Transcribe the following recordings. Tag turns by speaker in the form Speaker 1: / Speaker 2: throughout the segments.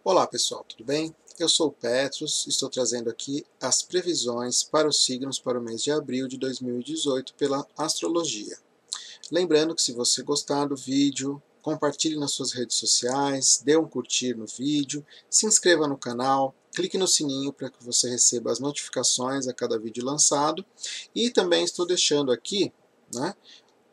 Speaker 1: Olá pessoal, tudo bem? Eu sou o Petros, estou trazendo aqui as previsões para os signos para o mês de abril de 2018 pela astrologia. Lembrando que se você gostar do vídeo, compartilhe nas suas redes sociais, dê um curtir no vídeo, se inscreva no canal, clique no sininho para que você receba as notificações a cada vídeo lançado e também estou deixando aqui, né,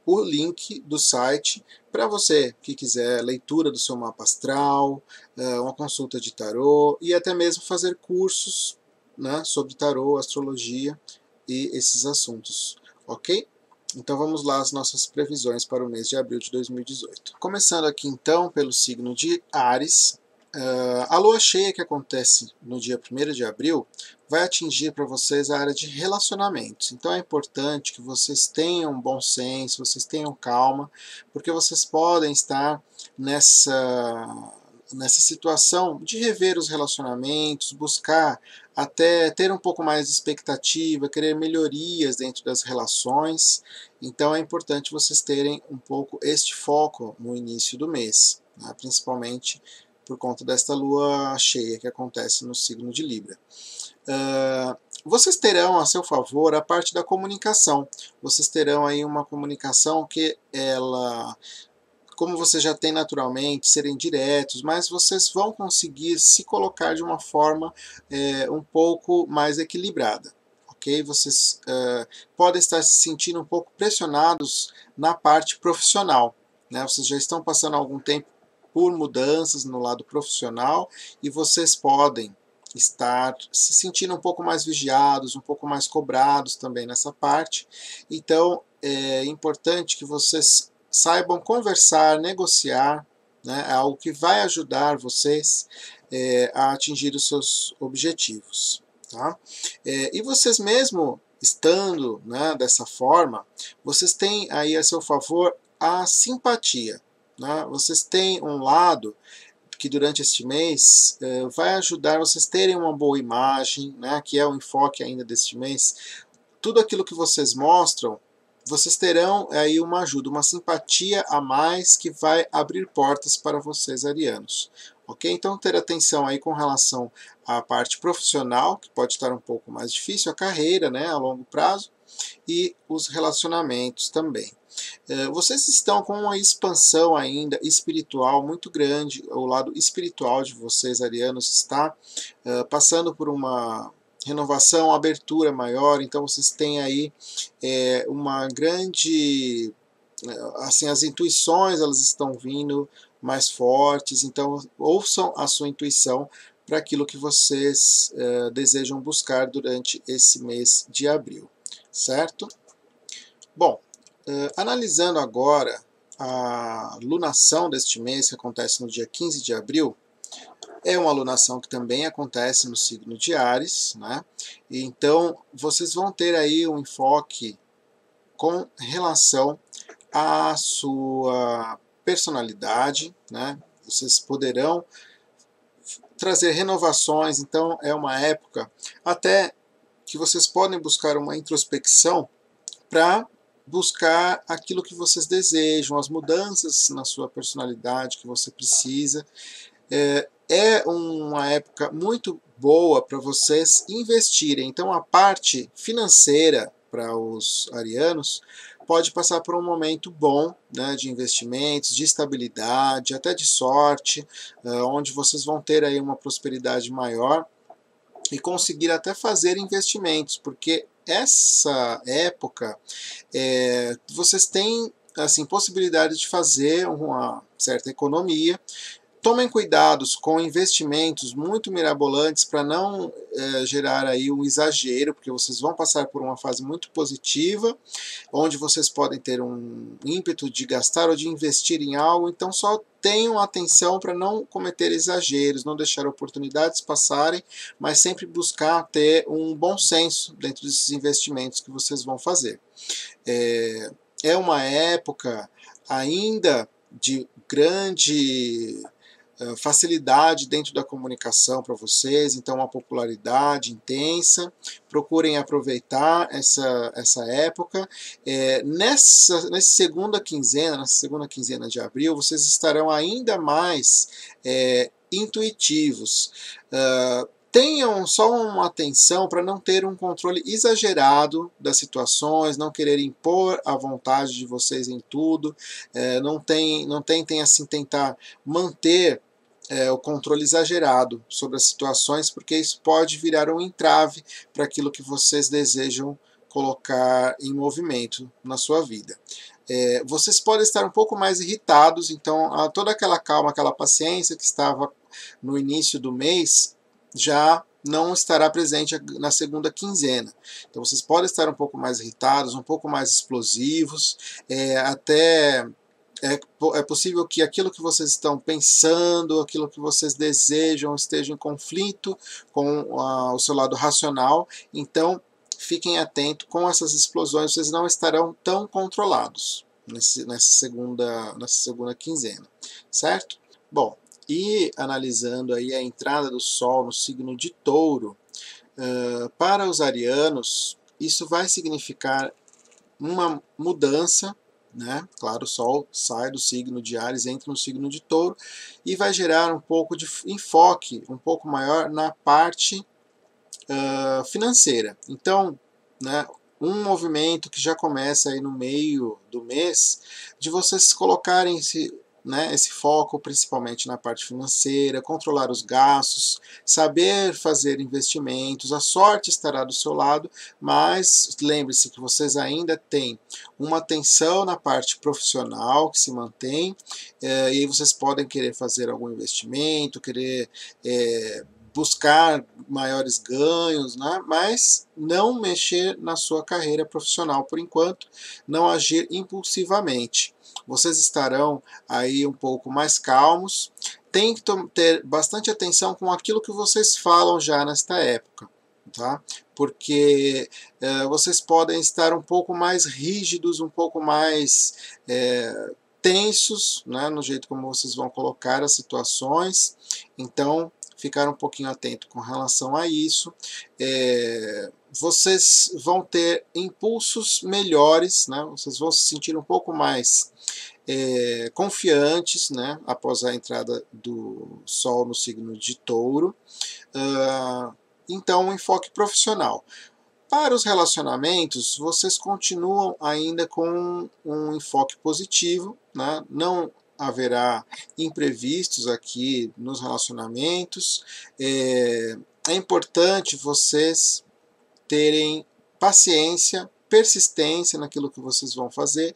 Speaker 1: o link do site para você que quiser leitura do seu mapa astral, uma consulta de tarô e até mesmo fazer cursos, né, sobre tarô, astrologia e esses assuntos, ok? Então vamos lá as nossas previsões para o mês de abril de 2018. Começando aqui então pelo signo de Áries, a lua cheia que acontece no dia 1º de abril vai atingir para vocês a área de relacionamentos. Então é importante que vocês tenham bom senso, vocês tenham calma, porque vocês podem estar nessa situação de rever os relacionamentos, buscar até ter um pouco mais de expectativa, querer melhorias dentro das relações. Então é importante vocês terem um pouco este foco no início do mês, né? Principalmente por conta desta lua cheia que acontece no signo de Libra. Vocês terão a seu favor a parte da comunicação. Vocês terão aí uma comunicação que ela, como você já tem naturalmente, serem diretos, mas vocês vão conseguir se colocar de uma forma um pouco mais equilibrada. Ok? Vocês podem estar se sentindo um pouco pressionados na parte profissional, né? Vocês já estão passando algum tempo por mudanças no lado profissional e vocês podem estar se sentindo um pouco mais vigiados, um pouco mais cobrados também nessa parte. Então é importante que vocês saibam conversar, negociar, né? É algo que vai ajudar vocês a atingir os seus objetivos. Tá? E vocês mesmo estando, né, dessa forma, vocês têm aí a seu favor a simpatia. Né? Vocês têm um lado que durante este mês vai ajudar vocês terem uma boa imagem, né, que é o enfoque ainda deste mês. Tudo aquilo que vocês mostram, vocês terão aí uma ajuda, uma simpatia a mais que vai abrir portas para vocês arianos. Ok? Então ter atenção aí com relação à parte profissional, que pode estar um pouco mais difícil, a carreira, né, a longo prazo, e os relacionamentos também. Vocês estão com uma expansão ainda espiritual muito grande, o lado espiritual de vocês, arianos, está passando por uma renovação, abertura maior, então vocês têm aí uma grande, assim, as intuições elas estão vindo mais fortes, então ouçam a sua intuição para aquilo que vocês desejam buscar durante esse mês de abril, certo? Bom, analisando agora a lunação deste mês, que acontece no dia 15 de abril, é uma lunação que também acontece no signo de Áries, né? E então vocês vão ter aí um enfoque com relação à sua personalidade, né? Vocês poderão trazer renovações, então é uma época até que vocês podem buscar uma introspecção para buscar aquilo que vocês desejam, as mudanças na sua personalidade que você precisa. É uma época muito boa para vocês investirem. Então a parte financeira para os arianos pode passar por um momento bom, né, de investimentos, de estabilidade, até de sorte, onde vocês vão ter aí uma prosperidade maior e conseguir até fazer investimentos, porque essa época vocês têm assim possibilidade de fazer uma certa economia. Tomem cuidados com investimentos muito mirabolantes para não gerar aí um exagero, porque vocês vão passar por uma fase muito positiva, onde vocês podem ter um ímpeto de gastar ou de investir em algo, então só tenham atenção para não cometer exageros, não deixar oportunidades passarem, mas sempre buscar ter um bom senso dentro desses investimentos que vocês vão fazer. É uma época ainda de grande facilidade dentesse da comunicação para vocês, então uma popularidade intensa. Procurem aproveitar essa época. Nessa segunda quinzena de abril, vocês estarão ainda mais intuitivos. Tenham só uma atenção para não ter um controle exagerado das situações, não querer impor a vontade de vocês em tudo, não tentem assim tentar manter o controle exagerado sobre as situações, porque isso pode virar um entrave para aquilo que vocês desejam colocar em movimento na sua vida. Vocês podem estar um pouco mais irritados, então toda aquela calma, aquela paciência que estava no início do mês, já não estará presente na segunda quinzena. Então vocês podem estar um pouco mais irritados, um pouco mais explosivos, até é possível que aquilo que vocês estão pensando, aquilo que vocês desejam, esteja em conflito com o seu lado racional. Então fiquem atentos, com essas explosões vocês não estarão tão controlados nessa segunda quinzena, certo? Bom, e analisando aí a entrada do Sol no signo de Touro, para os arianos, isso vai significar uma mudança, né? Claro, o Sol sai do signo de Áries, entra no signo de Touro, e vai gerar um pouco de enfoque, um pouco maior na parte financeira. Então, né, um movimento que já começa aí no meio do mês, de vocês colocarem esse foco principalmente na parte financeira, controlar os gastos, saber fazer investimentos. A sorte estará do seu lado, mas lembre-se que vocês ainda têm uma atenção na parte profissional que se mantém, e aí vocês podem querer fazer algum investimento, querer buscar maiores ganhos, né? Mas não mexer na sua carreira profissional por enquanto, não agir impulsivamente. Vocês estarão aí um pouco mais calmos. Tem que ter bastante atenção com aquilo que vocês falam já nesta época, tá? Porque vocês podem estar um pouco mais rígidos, um pouco mais tensos, né, no jeito como vocês vão colocar as situações. Então, ficar um pouquinho atento com relação a isso. Vocês vão ter impulsos melhores, né? Vocês vão se sentir um pouco mais confiantes, né? Após a entrada do Sol no signo de Touro. Então, um enfoque profissional. Para os relacionamentos, vocês continuam ainda com um enfoque positivo, né? Não haverá imprevistos aqui nos relacionamentos. É importante vocês terem paciência, persistência naquilo que vocês vão fazer,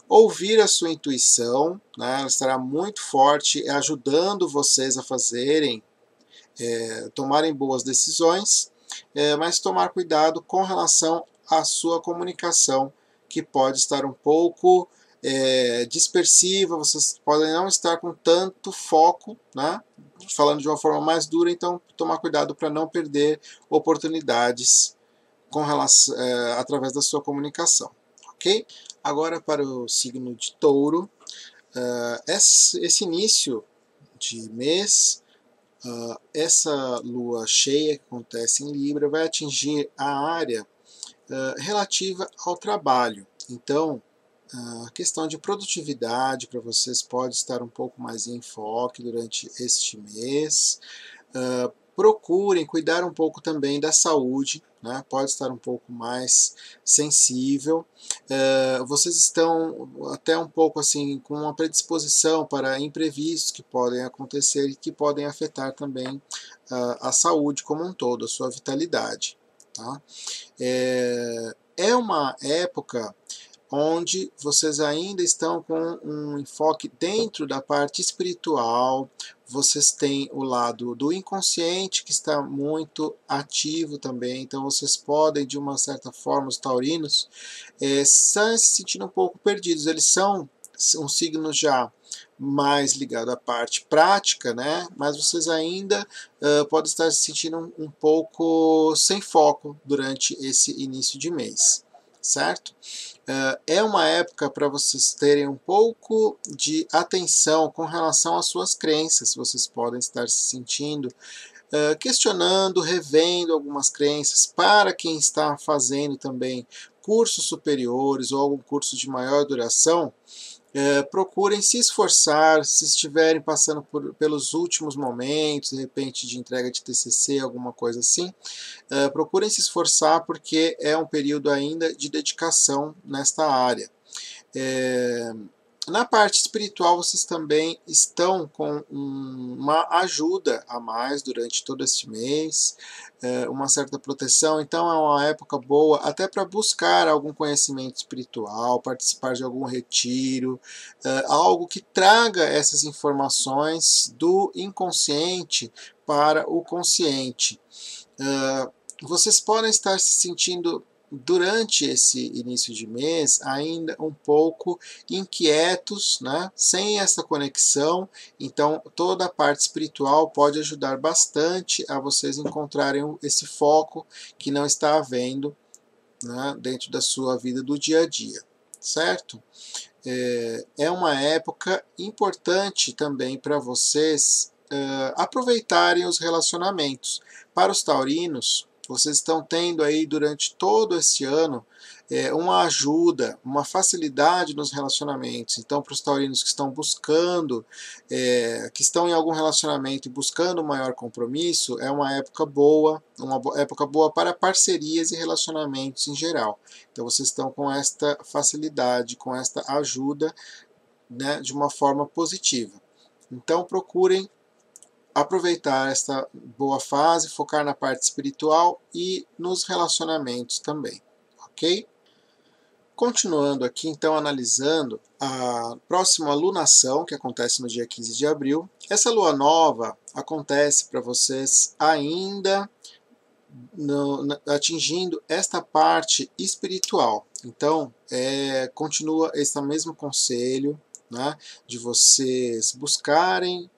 Speaker 1: ouvir a sua intuição, né? Ela estará muito forte, ajudando vocês a tomarem boas decisões, mas tomar cuidado com relação à sua comunicação, que pode estar um pouco dispersiva, vocês podem não estar com tanto foco, né? Falando de uma forma mais dura, então tomar cuidado para não perder oportunidades através da sua comunicação, ok? Agora para o signo de Touro, esse início de mês, essa lua cheia que acontece em Libra vai atingir a área relativa ao trabalho. Então, a questão de produtividade para vocês pode estar um pouco mais em enfoque durante este mês. Procurem cuidar um pouco também da saúde, né? Pode estar um pouco mais sensível. Vocês estão até um pouco assim com uma predisposição para imprevistos que podem acontecer e que podem afetar também a saúde como um todo, a sua vitalidade, tá? É uma época onde vocês ainda estão com um enfoque dentro da parte espiritual. Vocês têm o lado do inconsciente que está muito ativo também, então vocês podem, de uma certa forma, os taurinos, estão se sentindo um pouco perdidos. Eles são um signo já mais ligado à parte prática, né? Mas vocês ainda podem estar se sentindo um pouco sem foco durante esse início de mês, certo? É uma época para vocês terem um pouco de atenção com relação às suas crenças. Vocês podem estar se sentindo, questionando, revendo algumas crenças. Para quem está fazendo também cursos superiores ou algum curso de maior duração, Procurem se esforçar, se estiverem passando pelos últimos momentos, de repente de entrega de TCC, alguma coisa assim, procurem se esforçar porque é um período ainda de dedicação nesta área. É, Na parte espiritual, vocês também estão com uma ajuda a mais durante todo este mês, uma certa proteção, então é uma época boa até para buscar algum conhecimento espiritual, participar de algum retiro, algo que traga essas informações do inconsciente para o consciente. Vocês podem estar se sentindo durante esse início de mês ainda um pouco inquietos, né? Sem essa conexão, então toda a parte espiritual pode ajudar bastante a vocês encontrarem esse foco que não está havendo, né, dentro da sua vida do dia a dia, certo? É uma época importante também para vocês aproveitarem os relacionamentos. Para os taurinos, vocês estão tendo aí durante todo esse ano uma ajuda, uma facilidade nos relacionamentos. Então, para os taurinos que estão buscando, que estão em algum relacionamento e buscando um maior compromisso, é uma época boa para parcerias e relacionamentos em geral. Então, vocês estão com esta facilidade, com esta ajuda, né, de uma forma positiva. Então, procurem aproveitar esta boa fase, focar na parte espiritual e nos relacionamentos também, ok? Continuando aqui, então, analisando a próxima lunação, que acontece no dia 15 de abril. Essa lua nova acontece para vocês ainda atingindo esta parte espiritual. Então, continua esse mesmo conselho, né, de vocês buscarem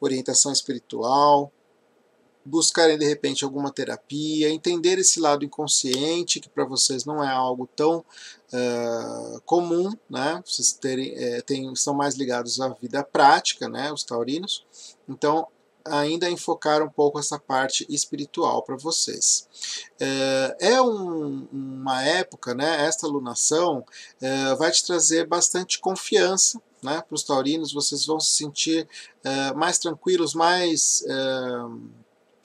Speaker 1: orientação espiritual, buscarem de repente alguma terapia, entender esse lado inconsciente, que para vocês não é algo tão comum, né? Vocês são mais ligados à vida prática, né? Os taurinos. Então, ainda enfocar um pouco essa parte espiritual para vocês. Uma época, né? Esta lunação vai te trazer bastante confiança, né? Para os taurinos, vocês vão se sentir mais tranquilos, mais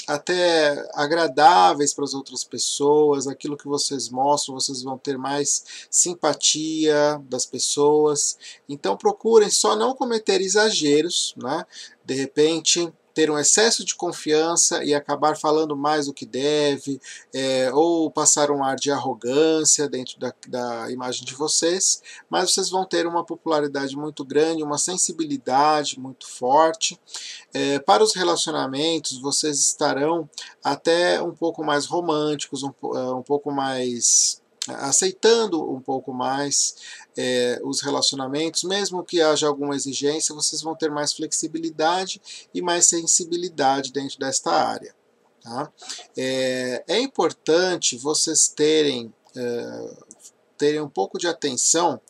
Speaker 1: até agradáveis para as outras pessoas, aquilo que vocês mostram, vocês vão ter mais simpatia das pessoas. Então procurem só não cometer exageros, né? De repente ter um excesso de confiança e acabar falando mais do que deve, ou passar um ar de arrogância dentro da imagem de vocês, mas vocês vão ter uma popularidade muito grande, uma sensibilidade muito forte. Para os relacionamentos, vocês estarão até um pouco mais românticos, um pouco mais aceitando um pouco mais os relacionamentos, mesmo que haja alguma exigência, vocês vão ter mais flexibilidade e mais sensibilidade dentro desta área. Tá? É importante vocês terem um pouco de atenção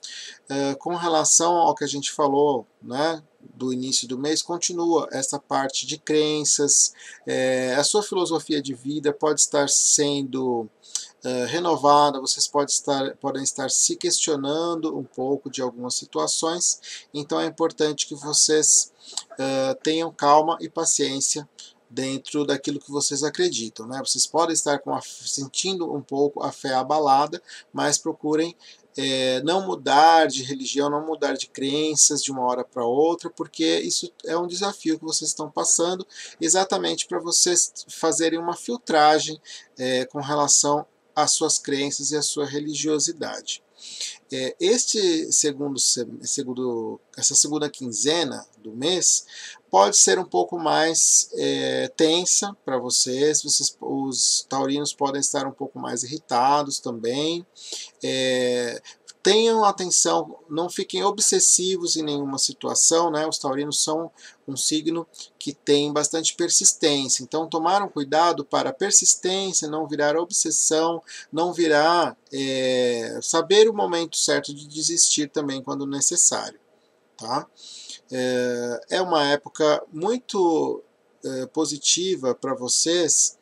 Speaker 1: com relação ao que a gente falou, né, do início do mês. Continua essa parte de crenças, a sua filosofia de vida pode estar sendo renovada, vocês podem estar se questionando um pouco de algumas situações, então é importante que vocês tenham calma e paciência dentro daquilo que vocês acreditam, né? Vocês podem estar sentindo um pouco a fé abalada, mas procurem não mudar de religião, não mudar de crenças de uma hora para outra, porque isso é um desafio que vocês estão passando, exatamente para vocês fazerem uma filtragem com relação às suas crenças e à sua religiosidade. Essa segunda quinzena do mês pode ser um pouco mais tensa para vocês. Os taurinos podem estar um pouco mais irritados também. Tenham atenção, não fiquem obsessivos em nenhuma situação, né? Os taurinos são um signo que tem bastante persistência, então tomaram cuidado para a persistência não virar obsessão, não virar saber o momento certo de desistir também quando necessário, tá? É uma época muito positiva para vocês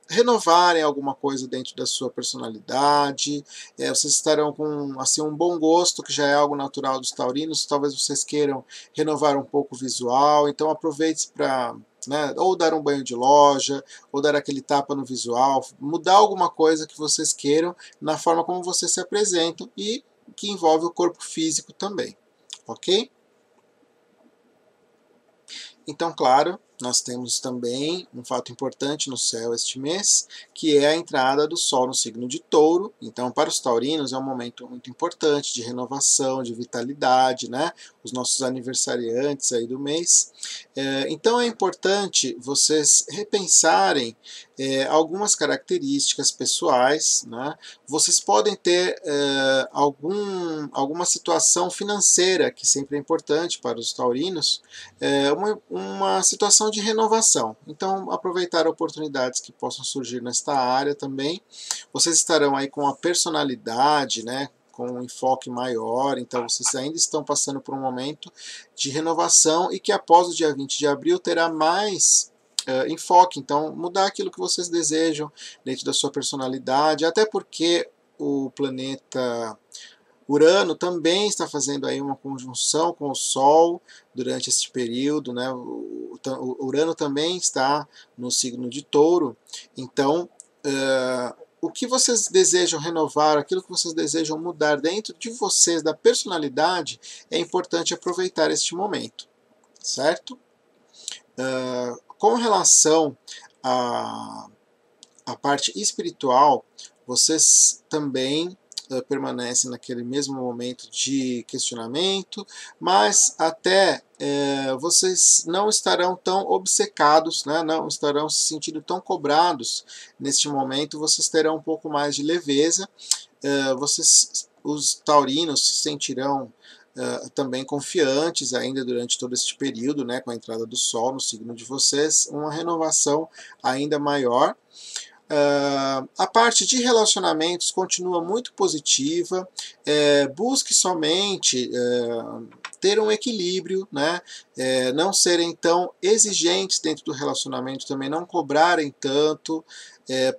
Speaker 1: renovarem alguma coisa dentro da sua personalidade. Vocês estarão com assim, um bom gosto, que já é algo natural dos taurinos. Talvez vocês queiram renovar um pouco o visual, então aproveite para, né, ou dar um banho de loja, ou dar aquele tapa no visual, mudar alguma coisa que vocês queiram na forma como vocês se apresentam e que envolve o corpo físico também, ok? Então, claro, nós temos também um fato importante no céu este mês, que é a entrada do Sol no signo de Touro. Então, para os taurinos é um momento muito importante de renovação, de vitalidade, né? Os nossos aniversariantes aí do mês. Então, é importante vocês repensarem algumas características pessoais, né? Vocês podem ter alguma situação financeira, que sempre é importante para os taurinos, uma situação de renovação. Então, aproveitar oportunidades que possam surgir nesta área também. Vocês estarão aí com a personalidade, né, com um enfoque maior, então vocês ainda estão passando por um momento de renovação e que após o dia 20 de abril terá mais enfoque, então mudar aquilo que vocês desejam dentro da sua personalidade, até porque o planeta Urano também está fazendo aí uma conjunção com o Sol durante este período, né? O Urano também está no signo de Touro, então o que vocês desejam renovar, aquilo que vocês desejam mudar dentro de vocês, da personalidade, é importante aproveitar este momento, certo? Com relação à parte espiritual, vocês também permanecem naquele mesmo momento de questionamento, mas até vocês não estarão tão obcecados, né? Não estarão se sentindo tão cobrados neste momento, vocês terão um pouco mais de leveza, os taurinos se sentirão também confiantes ainda durante todo este período, né, com a entrada do Sol no signo de vocês, uma renovação ainda maior. A parte de relacionamentos continua muito positiva, busque somente ter um equilíbrio, né? Não serem tão exigentes dentro do relacionamento, também não cobrarem tanto,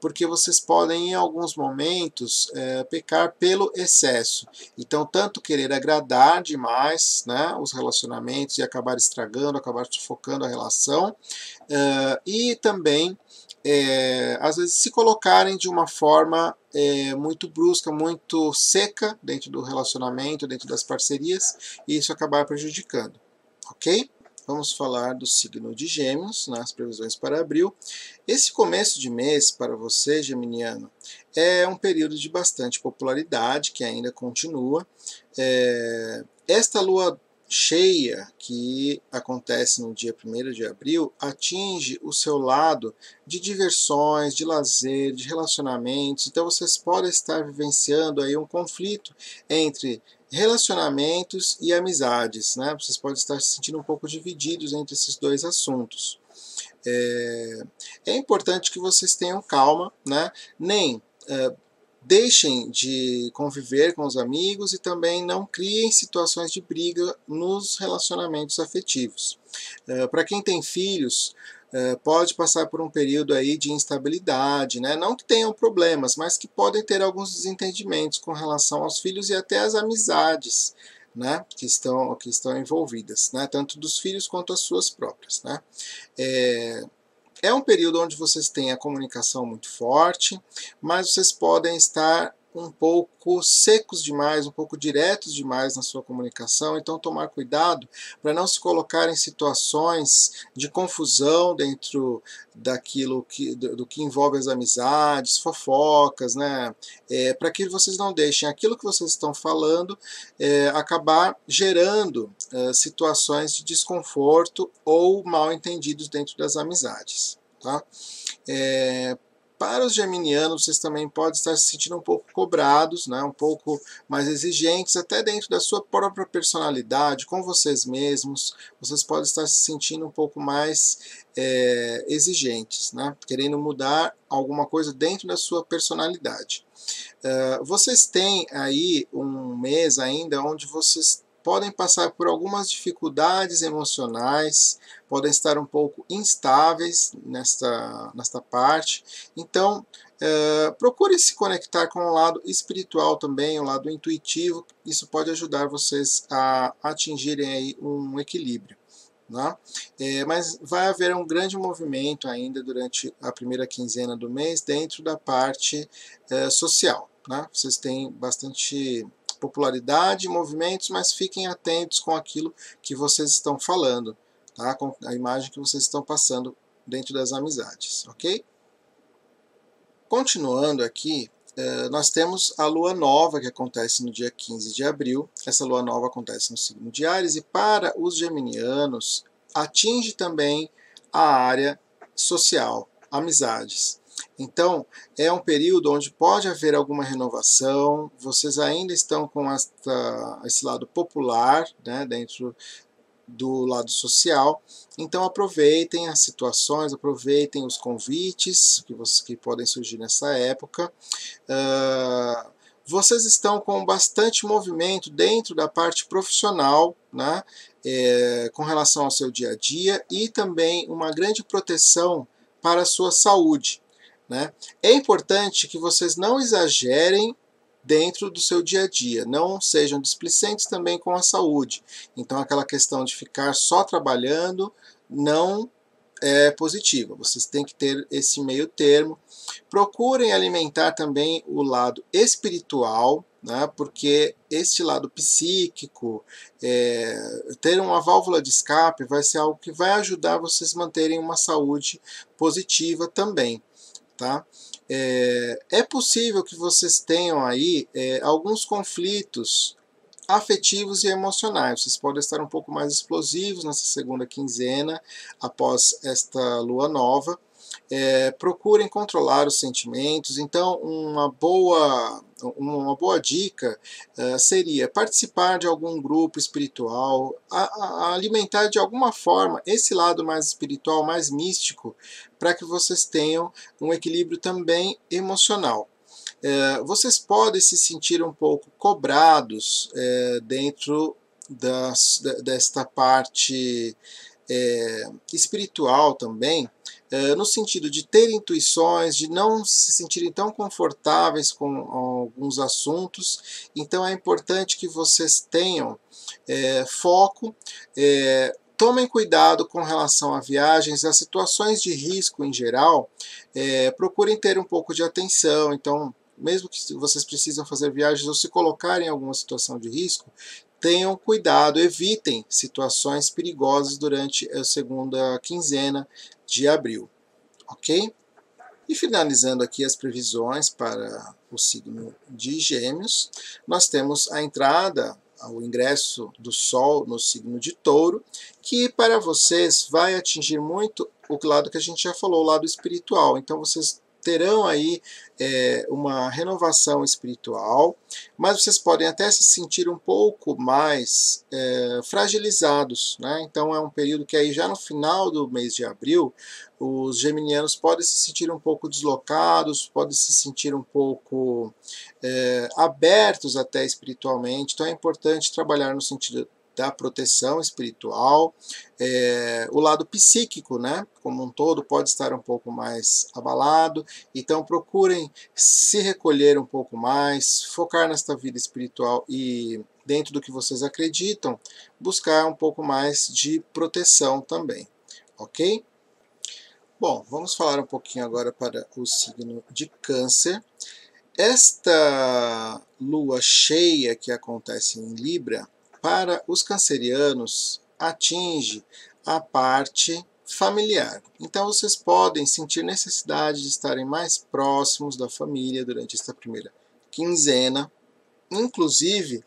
Speaker 1: porque vocês podem em alguns momentos pecar pelo excesso. Então, tanto querer agradar demais, né, os relacionamentos e acabar estragando, acabar sufocando a relação, e também às vezes se colocarem de uma forma muito brusca, muito seca dentro do relacionamento, dentro das parcerias, e isso acabar prejudicando, ok? Vamos falar do signo de Gêmeos, nas previsões para abril. Esse começo de mês para você, geminiano, é um período de bastante popularidade, que ainda continua. Esta lua cheia, que acontece no dia 1º de abril, atinge o seu lado de diversões, de lazer, de relacionamentos. Então vocês podem estar vivenciando aí um conflito entre relacionamentos e amizades, né? Vocês podem estar se sentindo um pouco divididos entre esses dois assuntos. É importante que vocês tenham calma, né? Nem deixem de conviver com os amigos e também não criem situações de briga nos relacionamentos afetivos. Para quem tem filhos, pode passar por um período aí de instabilidade, né? Não que tenham problemas, mas que podem ter alguns desentendimentos com relação aos filhos e até às amizades, né, que estão envolvidas, né, tanto dos filhos quanto as suas próprias, né. É um período onde vocês têm a comunicação muito forte, mas vocês podem estar um pouco secos demais, um pouco diretos demais na sua comunicação, então tomar cuidado para não se colocar em situações de confusão dentro daquilo do que envolve as amizades, fofocas, né? Para que vocês não deixem aquilo que vocês estão falando acabar gerando situações de desconforto ou mal entendidos dentro das amizades, tá? Para os geminianos, vocês também podem estar se sentindo um pouco cobrados, né, um pouco mais exigentes, até dentro da sua própria personalidade, com vocês mesmos. Vocês podem estar se sentindo um pouco mais exigentes, né, querendo mudar alguma coisa dentro da sua personalidade. Vocês têm aí um mês ainda onde vocês podem passar por algumas dificuldades emocionais, podem estar um pouco instáveis nesta parte. Então, procure se conectar com o lado espiritual também, o lado intuitivo. Isso pode ajudar vocês a atingirem aí um equilíbrio. Né? Mas vai haver um grande movimento ainda durante a primeira quinzena do mês dentro da parte social. Né? Vocês têm bastante popularidade, movimentos, mas fiquem atentos com aquilo que vocês estão falando, tá? Com a imagem que vocês estão passando dentro das amizades, ok? Continuando aqui, nós temos a lua nova, que acontece no dia 15 de abril. Essa lua nova acontece no signo de Áries, e para os geminianos, atinge também a área social, amizades. Então, é um período onde pode haver alguma renovação, vocês ainda estão com esse lado popular, né, dentro do lado social. Então aproveitem as situações, aproveitem os convites que podem surgir nessa época. Vocês estão com bastante movimento dentro da parte profissional, né, com relação ao seu dia a dia, e também uma grande proteção para a sua saúde. Né? É importante que vocês não exagerem dentro do seu dia a dia, não sejam displicentes também com a saúde. Então aquela questão de ficar só trabalhando não é positiva, vocês têm que ter esse meio termo. Procurem alimentar também o lado espiritual, né, porque este lado psíquico, ter uma válvula de escape vai ser algo que vai ajudar vocês a manterem uma saúde positiva também. Tá? É possível que vocês tenham aí alguns conflitos afetivos e emocionais. Vocês podem estar um pouco mais explosivos nessa segunda quinzena, após esta lua nova. Procurem controlar os sentimentos. Então, uma boa dica seria participar de algum grupo espiritual, alimentar de alguma forma esse lado mais espiritual, mais místico, para que vocês tenham um equilíbrio também emocional. Vocês podem se sentir um pouco cobrados dentro desta parte espiritual também, no sentido de ter intuições, de não se sentirem tão confortáveis com alguns assuntos. Então é importante que vocês tenham foco, tomem cuidado com relação a viagens, as situações de risco em geral, procurem ter um pouco de atenção. Então, mesmo que vocês precisam fazer viagens ou se colocarem em alguma situação de risco, tenham cuidado, evitem situações perigosas durante a segunda quinzena de abril, ok? E finalizando aqui as previsões para o signo de Gêmeos, nós temos a entrada, o ingresso do Sol no signo de Touro, que para vocês vai atingir muito o lado que a gente já falou, o lado espiritual. Então vocês terão aí uma renovação espiritual, mas vocês podem até se sentir um pouco mais fragilizados, né? Então é um período que aí já no final do mês de abril, os geminianos podem se sentir um pouco deslocados, podem se sentir um pouco abertos até espiritualmente. Então é importante trabalhar no sentido da proteção espiritual. O lado psíquico, né, como um todo, pode estar um pouco mais abalado. Então procurem se recolher um pouco mais, focar nesta vida espiritual e, dentro do que vocês acreditam, buscar um pouco mais de proteção também, ok? Bom, vamos falar um pouquinho agora para o signo de Câncer. Esta lua cheia que acontece em Libra, para os cancerianos, atinge a parte familiar. Então vocês podem sentir necessidade de estarem mais próximos da família durante esta primeira quinzena, inclusive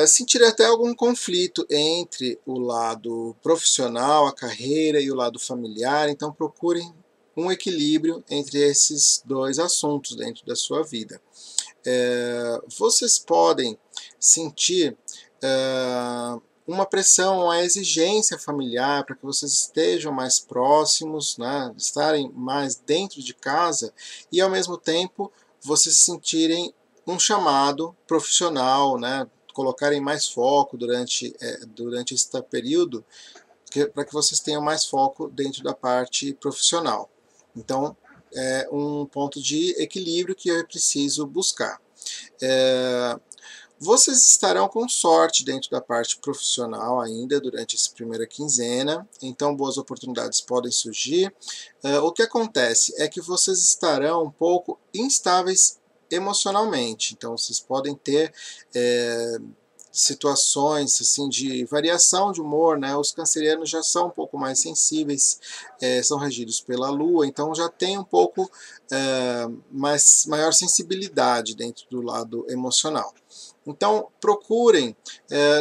Speaker 1: sentir até algum conflito entre o lado profissional, a carreira, e o lado familiar. Então procurem um equilíbrio entre esses dois assuntos dentro da sua vida. Vocês podem sentir uma pressão, uma exigência familiar para que vocês estejam mais próximos, né, estarem mais dentro de casa, e ao mesmo tempo vocês sentirem um chamado profissional, né, colocarem mais foco durante este período para que vocês tenham mais foco dentro da parte profissional. Então, é um ponto de equilíbrio que eu preciso buscar. Vocês estarão com sorte dentro da parte profissional ainda durante essa primeira quinzena, então boas oportunidades podem surgir. O que acontece é que vocês estarão um pouco instáveis emocionalmente, então vocês podem ter situações assim de variação de humor, né? Os cancerianos já são um pouco mais sensíveis, são regidos pela Lua, então já tem um pouco maior sensibilidade dentro do lado emocional. Então, procurem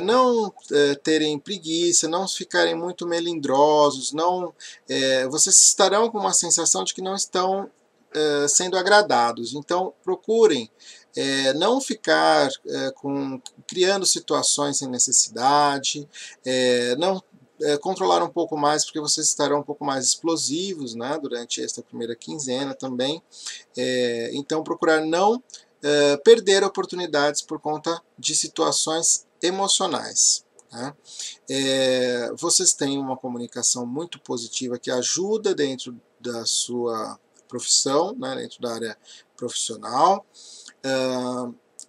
Speaker 1: não terem preguiça, não ficarem muito melindrosos, vocês estarão com uma sensação de que não estão sendo agradados. Então, procurem não ficar criando situações sem necessidade, não controlar um pouco mais, porque vocês estarão um pouco mais explosivos, né, durante esta primeira quinzena também. Então, procurar não perder oportunidades por conta de situações emocionais. Né? Vocês têm uma comunicação muito positiva que ajuda dentro da sua profissão, né, dentro da área profissional,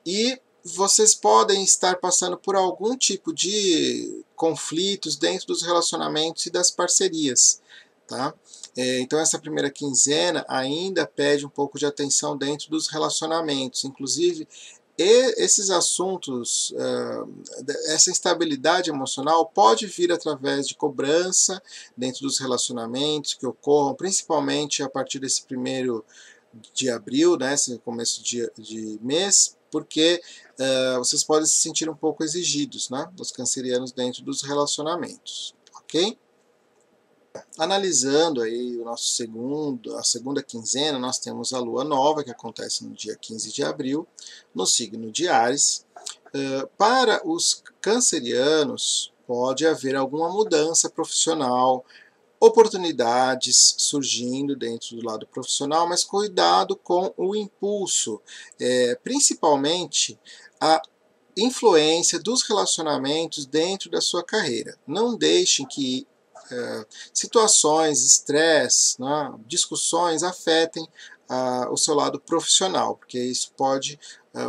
Speaker 1: e vocês podem estar passando por algum tipo de conflitos dentro dos relacionamentos e das parcerias. Tá? Então essa primeira quinzena ainda pede um pouco de atenção dentro dos relacionamentos, inclusive esses assuntos, essa instabilidade emocional pode vir através de cobrança dentro dos relacionamentos que ocorram, principalmente a partir desse 1º de abril, né, esse começo de mês, porque vocês podem se sentir um pouco exigidos, né, os cancerianos dentro dos relacionamentos, ok? Analisando aí a segunda quinzena, nós temos a lua nova, que acontece no dia 15 de abril, no signo de Áries. Para os cancerianos, pode haver alguma mudança profissional, oportunidades surgindo dentro do lado profissional, mas cuidado com o impulso, principalmente a influência dos relacionamentos dentro da sua carreira. Não deixem que situações, estresse, né, discussões afetem o seu lado profissional, porque isso pode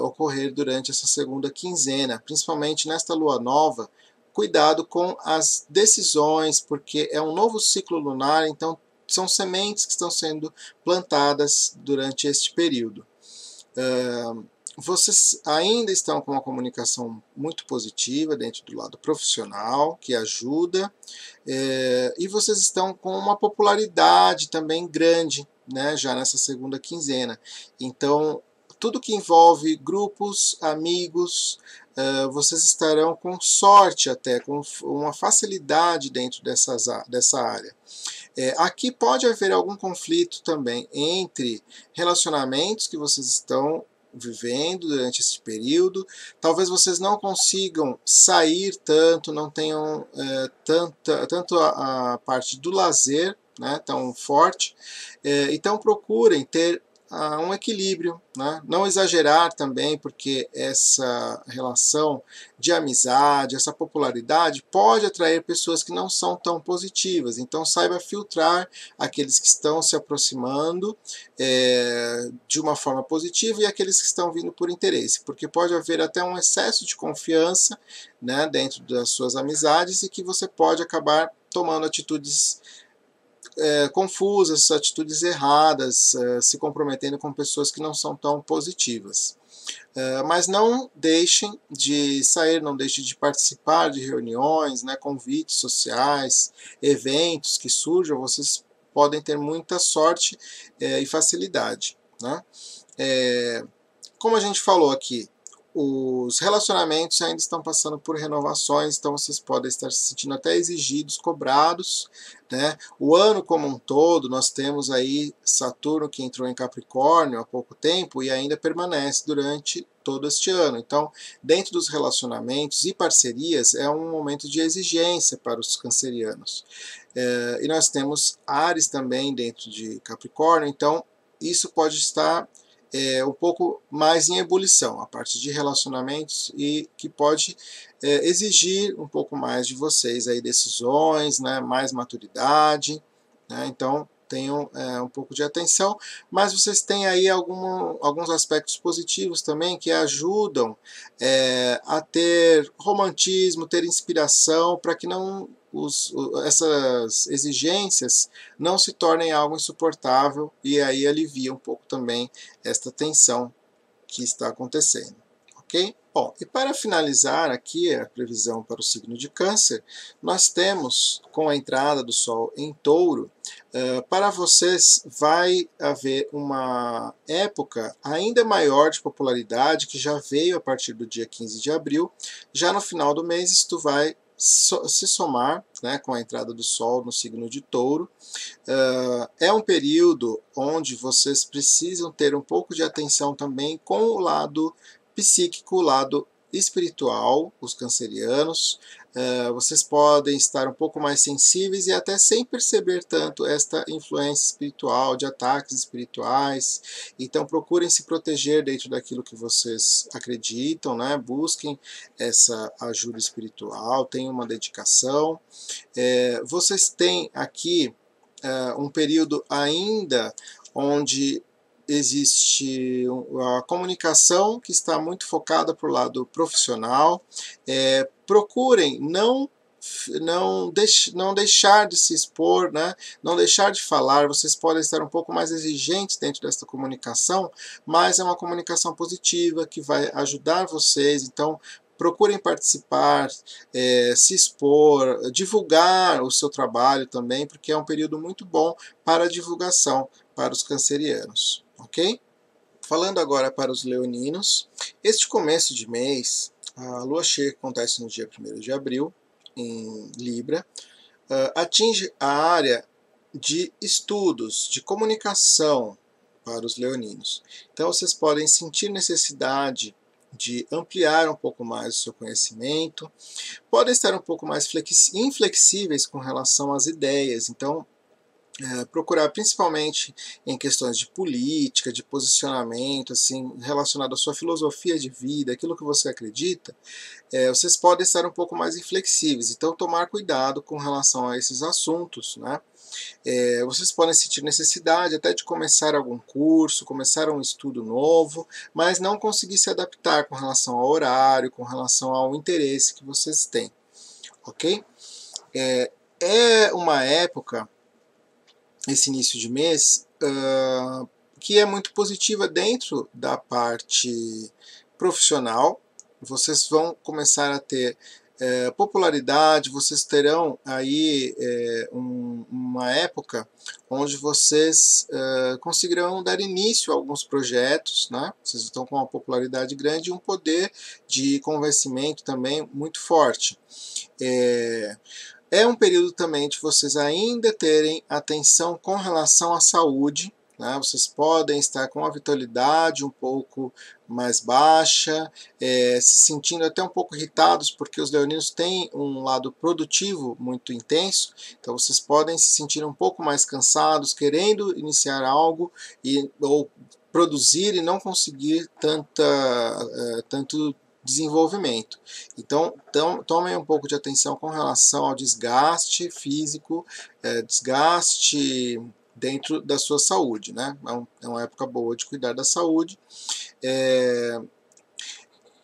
Speaker 1: ocorrer durante essa segunda quinzena, principalmente nesta lua nova. Cuidado com as decisões, porque é um novo ciclo lunar, então são sementes que estão sendo plantadas durante este período. Vocês ainda estão com uma comunicação muito positiva dentro do lado profissional, que ajuda, e vocês estão com uma popularidade também grande, né, já nessa segunda quinzena. Então, tudo que envolve grupos, amigos, vocês estarão com sorte até, com uma facilidade dentro dessa área. Aqui pode haver algum conflito também entre relacionamentos que vocês estão vivendo durante esse período. Talvez vocês não consigam sair tanto, não tenham tanto a parte do lazer, né, tão forte. Então procurem ter um equilíbrio, né? Não exagerar também, porque essa relação de amizade, essa popularidade pode atrair pessoas que não são tão positivas. Então saiba filtrar aqueles que estão se aproximando de uma forma positiva e aqueles que estão vindo por interesse, porque pode haver até um excesso de confiança, né, dentro das suas amizades, e que você pode acabar tomando atitudes confusas, atitudes erradas, se comprometendo com pessoas que não são tão positivas. Mas não deixem de sair, não deixem de participar de reuniões, né, convites sociais, eventos que surjam, vocês podem ter muita sorte e facilidade. Né? Como a gente falou aqui, os relacionamentos ainda estão passando por renovações, então vocês podem estar se sentindo até exigidos, cobrados, né? O ano como um todo, nós temos aí Saturno que entrou em Capricórnio há pouco tempo e ainda permanece durante todo este ano. Então, dentro dos relacionamentos e parcerias, é um momento de exigência para os cancerianos. E nós temos Áries também dentro de Capricórnio, então isso pode estar um pouco mais em ebulição, a parte de relacionamentos, e que pode exigir um pouco mais de vocês aí, decisões, né, mais maturidade, né? Então tenham um pouco de atenção, mas vocês têm aí alguns aspectos positivos também que ajudam a ter romantismo, ter inspiração, para que não essas exigências não se tornem algo insuportável, e aí alivia um pouco também esta tensão que está acontecendo, ok? Bom, e para finalizar aqui a previsão para o signo de Câncer, nós temos, com a entrada do Sol em Touro, para vocês vai haver uma época ainda maior de popularidade, que já veio a partir do dia 15 de abril. Já no final do mês isto vai se somar, né, com a entrada do Sol no signo de Touro. É um período onde vocês precisam ter um pouco de atenção também com o lado psíquico, o lado espiritual, os cancerianos. Vocês podem estar um pouco mais sensíveis e até sem perceber tanto esta influência espiritual, de ataques espirituais. Então procurem se proteger dentro daquilo que vocês acreditam, né? Busquem essa ajuda espiritual, tenham uma dedicação. Vocês têm aqui um período ainda onde existe a comunicação que está muito focada para o lado profissional. Procurem não deixar de se expor, né? Não deixar de falar. Vocês podem estar um pouco mais exigentes dentro dessa comunicação, mas é uma comunicação positiva que vai ajudar vocês. Então, procurem participar, se expor, divulgar o seu trabalho também, porque é um período muito bom para a divulgação para os cancerianos, ok? Falando agora para os leoninos, este começo de mês, a lua cheia que acontece no dia 1º de abril, em Libra, atinge a área de estudos, de comunicação para os leoninos. Então vocês podem sentir necessidade de ampliar um pouco mais o seu conhecimento, podem estar um pouco mais inflexíveis com relação às ideias. Então procurar principalmente em questões de política, de posicionamento, assim, relacionado à sua filosofia de vida, aquilo que você acredita, vocês podem estar um pouco mais inflexíveis. Então tomar cuidado com relação a esses assuntos, né? Vocês podem sentir necessidade até de começar algum curso, começar um estudo novo, mas não conseguir se adaptar com relação ao horário, com relação ao interesse que vocês têm, ok? É uma época, esse início de mês, que é muito positiva dentro da parte profissional. Vocês vão começar a ter popularidade, vocês terão aí uma época onde vocês conseguirão dar início a alguns projetos, né? Vocês estão com uma popularidade grande e um poder de convencimento também muito forte. É um período também de vocês ainda terem atenção com relação à saúde, né? Vocês podem estar com a vitalidade um pouco mais baixa, se sentindo até um pouco irritados, porque os leoninos têm um lado produtivo muito intenso, então vocês podem se sentir um pouco mais cansados, querendo iniciar algo ou produzir e não conseguir tanto desenvolvimento. Então, tomem um pouco de atenção com relação ao desgaste físico, desgaste dentro da sua saúde, né? É uma época boa de cuidar da saúde.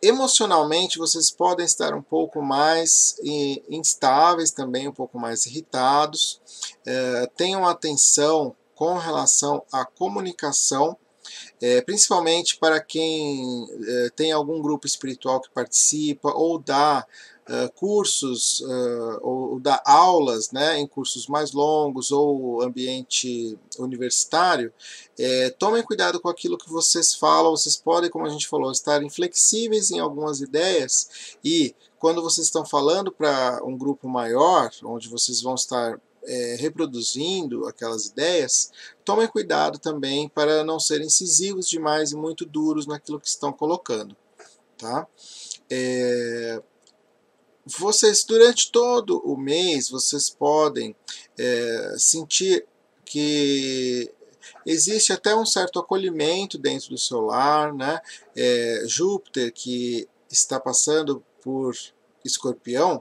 Speaker 1: Emocionalmente, vocês podem estar um pouco mais instáveis também, um pouco mais irritados. Tenham atenção com relação à comunicação, principalmente para quem tem algum grupo espiritual que participa ou dá cursos ou dá aulas, né, em cursos mais longos ou ambiente universitário. Tomem cuidado com aquilo que vocês falam. Vocês podem, como a gente falou, estar inflexíveis em algumas ideias, e quando vocês estão falando para um grupo maior, onde vocês vão estar reproduzindo aquelas ideias, tomem cuidado também para não serem incisivos demais e muito duros naquilo que estão colocando, tá? Vocês, durante todo o mês, vocês podem sentir que existe até um certo acolhimento dentro do seu lar, né? Júpiter, que está passando por Escorpião,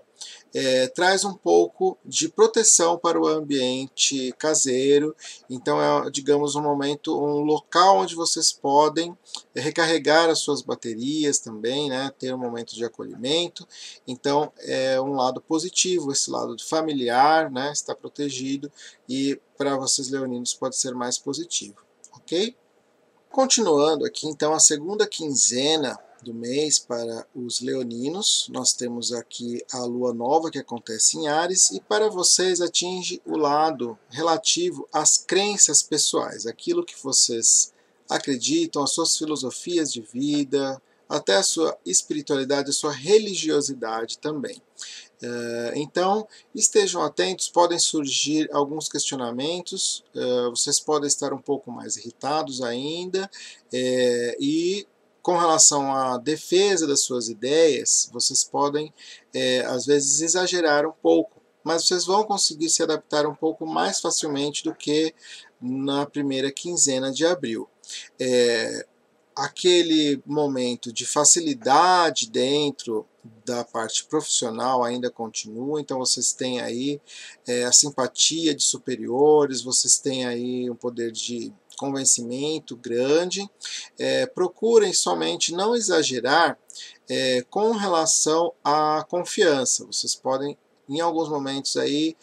Speaker 1: traz um pouco de proteção para o ambiente caseiro. Então é, digamos, um momento, um local onde vocês podem recarregar as suas baterias também, né? Ter um momento de acolhimento. Então é um lado positivo, esse lado familiar, né? Está protegido, e para vocês leoninos pode ser mais positivo, ok? Continuando aqui, então, a segunda quinzena do mês para os leoninos, nós temos aqui a lua nova que acontece em Áries, e para vocês atinge o lado relativo às crenças pessoais, aquilo que vocês acreditam, as suas filosofias de vida, até a sua espiritualidade, a sua religiosidade também. Então, estejam atentos, podem surgir alguns questionamentos, vocês podem estar um pouco mais irritados ainda, e com relação à defesa das suas ideias, vocês podem, às vezes, exagerar um pouco, mas vocês vão conseguir se adaptar um pouco mais facilmente do que na primeira quinzena de abril. Aquele momento de facilidade dentro da parte profissional ainda continua, então vocês têm aí a simpatia de superiores, vocês têm aí um poder de convencimento grande. Procurem somente não exagerar com relação à confiança. Vocês podem, em alguns momentos aí,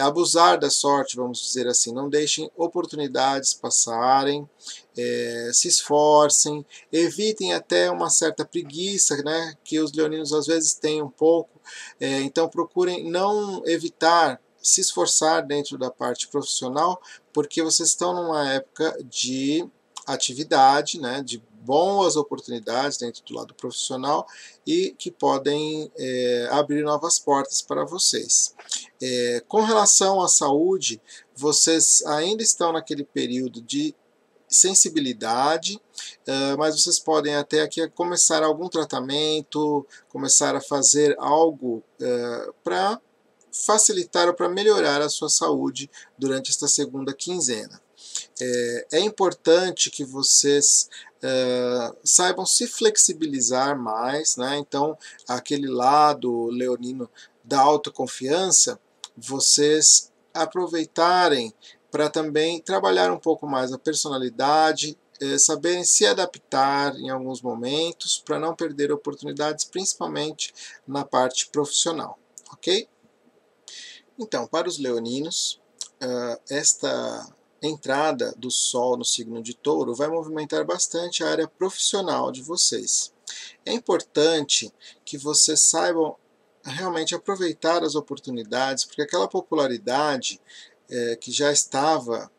Speaker 1: abusar da sorte, vamos dizer assim. Não deixem oportunidades passarem, se esforcem, evitem até uma certa preguiça, né, que os leoninos às vezes têm um pouco. Então procurem não evitar se esforçar dentro da parte profissional, porque vocês estão numa época de atividade, né, de boas oportunidades dentro do lado profissional e que podem abrir novas portas para vocês. Com relação à saúde, vocês ainda estão naquele período de sensibilidade, mas vocês podem até aqui começar algum tratamento, começar a fazer algo para facilitar ou para melhorar a sua saúde durante esta segunda quinzena. É importante que vocês saibam se flexibilizar mais, né? Então, aquele lado leonino da autoconfiança, vocês aproveitarem para também trabalhar um pouco mais a personalidade, saberem se adaptar em alguns momentos para não perder oportunidades, principalmente na parte profissional, ok? Então, para os leoninos, esta entrada do Sol no signo de Touro vai movimentar bastante a área profissional de vocês. É importante que vocês saibam realmente aproveitar as oportunidades, porque aquela popularidade que já estava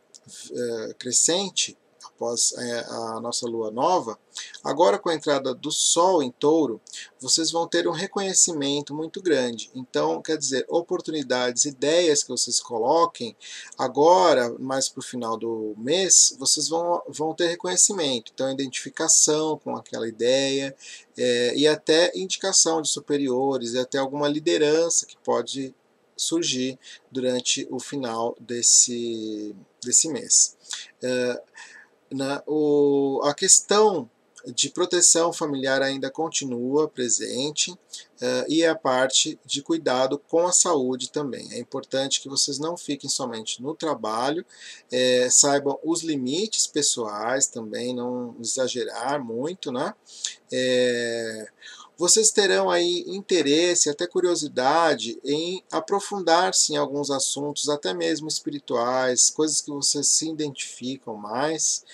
Speaker 1: crescente após a nossa lua nova, agora com a entrada do Sol em Touro, vocês vão ter um reconhecimento muito grande. Então, quer dizer, oportunidades, ideias que vocês coloquem, agora, mais para o final do mês, vocês vão ter reconhecimento. Então, identificação com aquela ideia, e até indicação de superiores, e até alguma liderança que pode surgir durante o final desse mês. A questão de proteção familiar ainda continua presente, e a parte de cuidado com a saúde também. É importante que vocês não fiquem somente no trabalho, saibam os limites pessoais também, não exagerar muito, né? Vocês terão aí interesse, até curiosidade em aprofundar-se em alguns assuntos, até mesmo espirituais, coisas que vocês se identificam mais,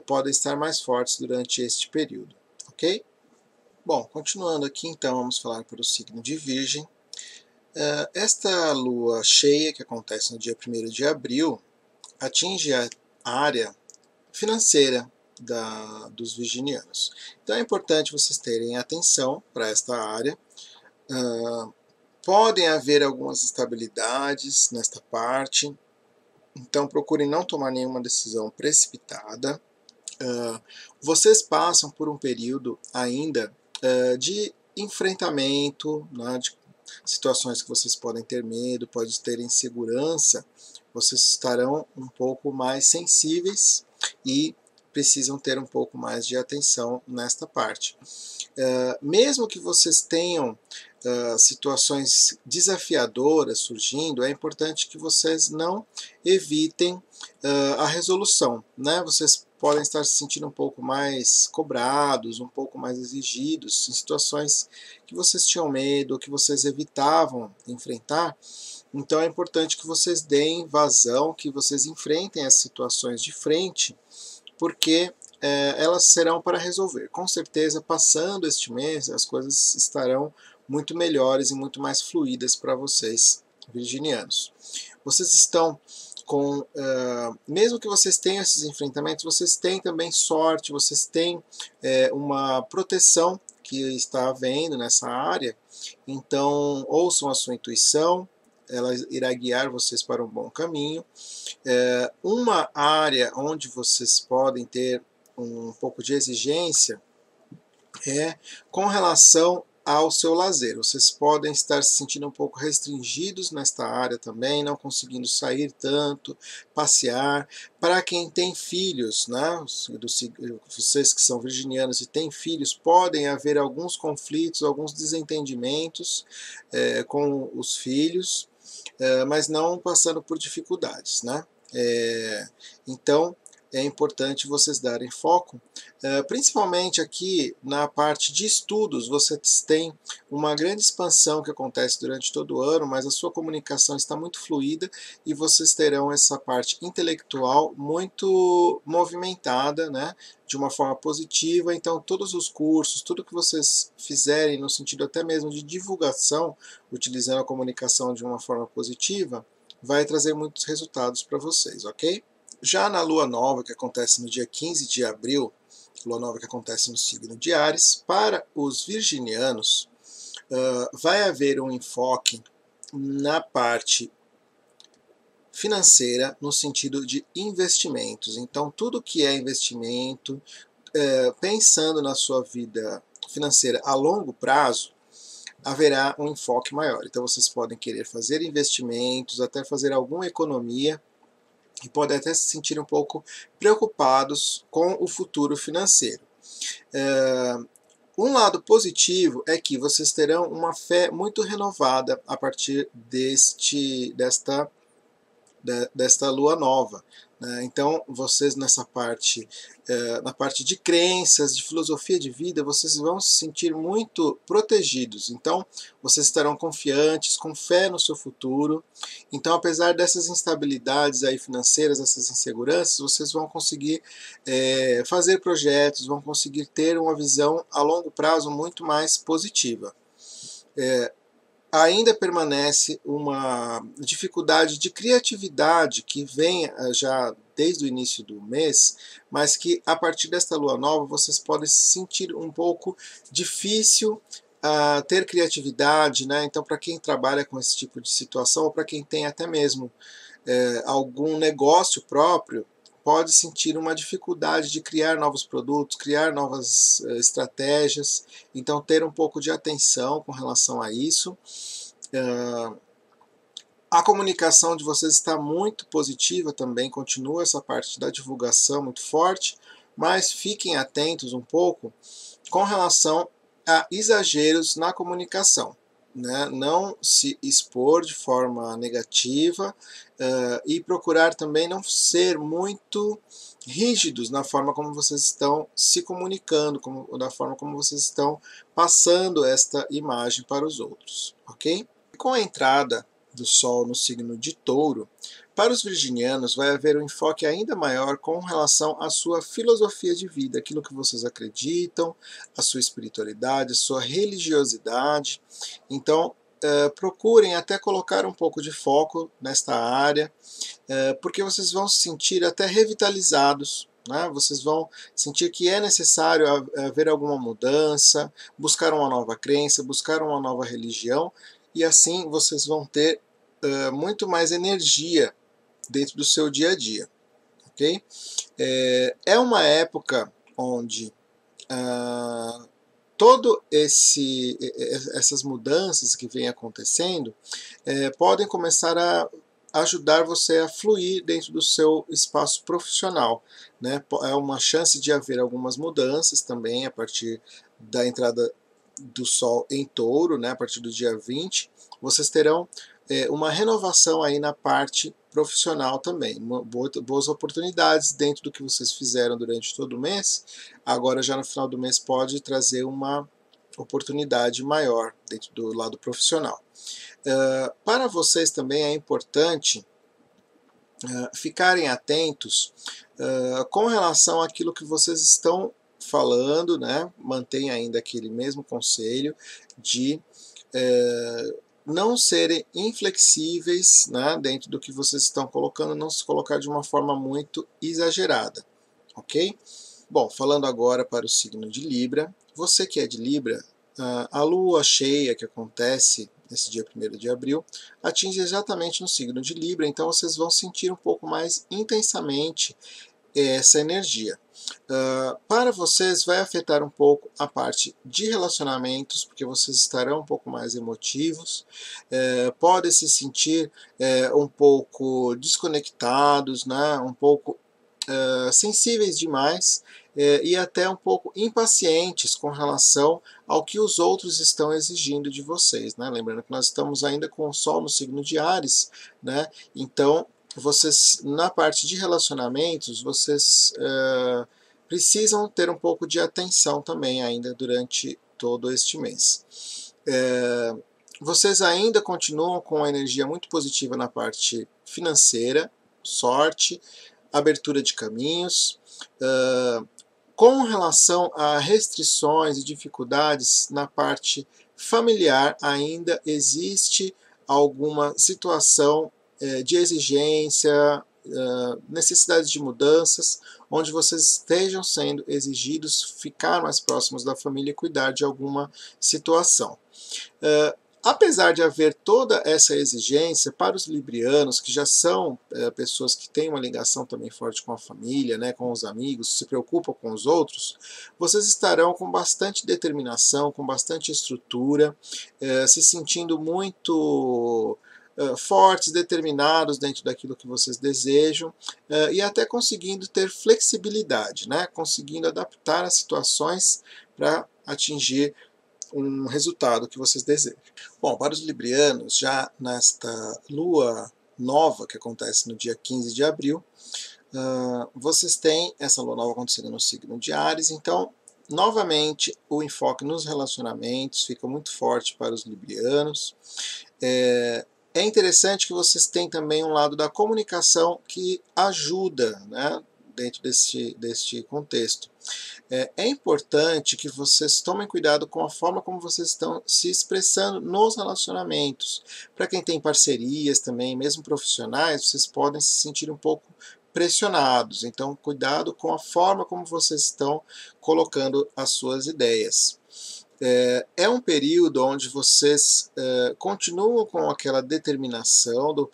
Speaker 1: podem estar mais fortes durante este período, ok? Bom, continuando aqui então, vamos falar para o signo de Virgem. Esta lua cheia, que acontece no dia 1º de abril, atinge a área financeira dos virginianos. Então é importante vocês terem atenção para esta área. Podem haver algumas instabilidades nesta parte, então procurem não tomar nenhuma decisão precipitada. Vocês passam por um período ainda de enfrentamento, né, de situações que vocês podem ter medo, pode ter insegurança. vocês estarão um pouco mais sensíveis e precisam ter um pouco mais de atenção nesta parte. Mesmo que vocês tenham situações desafiadoras surgindo, é importante que vocês não evitem a resolução, né? Vocês podem estar se sentindo um pouco mais cobrados, um pouco mais exigidos em situações que vocês tinham medo, que vocês evitavam enfrentar. Então é importante que vocês deem vazão, que vocês enfrentem as situações de frente, porque elas serão para resolver. Com certeza, passando este mês, as coisas estarão muito melhores e muito mais fluídas para vocês, virginianos. Vocês estão com, mesmo que vocês tenham esses enfrentamentos, vocês têm também sorte, vocês têm uma proteção que está havendo nessa área. Então, ouçam a sua intuição, ela irá guiar vocês para um bom caminho. Uma área onde vocês podem ter um pouco de exigência é com relação ao seu lazer. Vocês podem estar se sentindo um pouco restringidos nesta área também, não conseguindo sair tanto, passear. Para quem tem filhos, né, vocês que são virginianos e têm filhos, podem haver alguns conflitos, alguns desentendimentos com os filhos, mas não passando por dificuldades, né? Então, é importante vocês darem foco, principalmente aqui na parte de estudos. Vocês têm uma grande expansão que acontece durante todo o ano, mas a sua comunicação está muito fluida e vocês terão essa parte intelectual muito movimentada, né, de uma forma positiva. Então, todos os cursos, tudo que vocês fizerem no sentido até mesmo de divulgação, utilizando a comunicação de uma forma positiva, vai trazer muitos resultados para vocês, ok? Já na lua nova, que acontece no dia 15 de abril, lua nova que acontece no signo de Áries, para os virginianos, vai haver um enfoque na parte financeira, no sentido de investimentos. Então, tudo que é investimento, pensando na sua vida financeira a longo prazo, haverá um enfoque maior. Então, vocês podem querer fazer investimentos, até fazer alguma economia, e podem até se sentir um pouco preocupados com o futuro financeiro. Um lado positivo é que vocês terão uma fé muito renovada a partir desta lua nova. Então, vocês nessa parte, na parte de crenças, de filosofia de vida, vocês vão se sentir muito protegidos. Então, vocês estarão confiantes, com fé no seu futuro. Então, apesar dessas instabilidades aí financeiras, essas inseguranças, vocês vão conseguir fazer projetos, vão conseguir ter uma visão a longo prazo muito mais positiva. Ainda permanece uma dificuldade de criatividade que vem já desde o início do mês, mas que a partir desta lua nova vocês podem se sentir um pouco difícil ter criatividade, né? Então, para quem trabalha com esse tipo de situação, ou para quem tem até mesmo algum negócio próprio, pode sentir uma dificuldade de criar novos produtos, criar novas estratégias. Então, ter um pouco de atenção com relação a isso. A comunicação de vocês está muito positiva também, continua essa parte da divulgação muito forte, mas fiquem atentos um pouco com relação a exageros na comunicação. Não se expor de forma negativa e procurar também não ser muito rígidos na forma como vocês estão se comunicando, da forma como vocês estão passando esta imagem para os outros, ok? Com a entrada do Sol no signo de Touro, para os virginianos vai haver um enfoque ainda maior com relação à sua filosofia de vida, aquilo que vocês acreditam, a sua espiritualidade, a sua religiosidade. Então, procurem até colocar um pouco de foco nesta área, porque vocês vão se sentir até revitalizados, né? Vocês vão sentir que é necessário haver alguma mudança, buscar uma nova crença, buscar uma nova religião, e assim vocês vão ter muito mais energia dentro do seu dia a dia, ok? É uma época onde todo essas mudanças que vêm acontecendo podem começar a ajudar você a fluir dentro do seu espaço profissional, né? É uma chance de haver algumas mudanças também a partir da entrada do Sol em Touro, né? A partir do dia 20, vocês terão uma renovação aí na parte profissional também, boas oportunidades dentro do que vocês fizeram durante todo o mês. Agora já no final do mês pode trazer uma oportunidade maior dentro do lado profissional. Para vocês também é importante ficarem atentos com relação àquilo que vocês estão falando, né? Mantenha ainda aquele mesmo conselho de não serem inflexíveis, né, dentro do que vocês estão colocando, não se colocar de uma forma muito exagerada, ok? Bom, falando agora para o signo de Libra, você que é de Libra, a lua cheia que acontece nesse dia 1º de abril, atinge exatamente no signo de Libra, então vocês vão sentir um pouco mais intensamente essa energia. Para vocês vai afetar um pouco a parte de relacionamentos, porque vocês estarão um pouco mais emotivos, podem se sentir um pouco desconectados, né, um pouco sensíveis demais e até um pouco impacientes com relação ao que os outros estão exigindo de vocês, né? Lembrando que nós estamos ainda com o Sol no signo de Áries, né? Então, vocês, na parte de relacionamentos, vocês precisam ter um pouco de atenção também ainda durante todo este mês. Vocês ainda continuam com a energia muito positiva na parte financeira, sorte, abertura de caminhos. Com relação a restrições e dificuldades na parte familiar, ainda existe alguma situação de exigência, necessidade de mudanças, onde vocês estejam sendo exigidos ficar mais próximos da família e cuidar de alguma situação. Apesar de haver toda essa exigência para os librianos, que já são pessoas que têm uma ligação também forte com a família, né, com os amigos, se preocupam com os outros, vocês estarão com bastante determinação, com bastante estrutura, se sentindo muito fortes, determinados dentro daquilo que vocês desejam e até conseguindo ter flexibilidade, né, conseguindo adaptar as situações para atingir um resultado que vocês desejam. Bom, para os librianos, já nesta lua nova que acontece no dia 15 de abril, vocês têm essa lua nova acontecendo no signo de Áries, então, novamente, o enfoque nos relacionamentos fica muito forte para os librianos. É interessante que vocês têm também um lado da comunicação que ajuda, né, dentro deste contexto. É importante que vocês tomem cuidado com a forma como vocês estão se expressando nos relacionamentos. Para quem tem parcerias também, mesmo profissionais, vocês podem se sentir um pouco pressionados. Então, cuidado com a forma como vocês estão colocando as suas ideias. É um período onde vocês continuam com aquela determinação da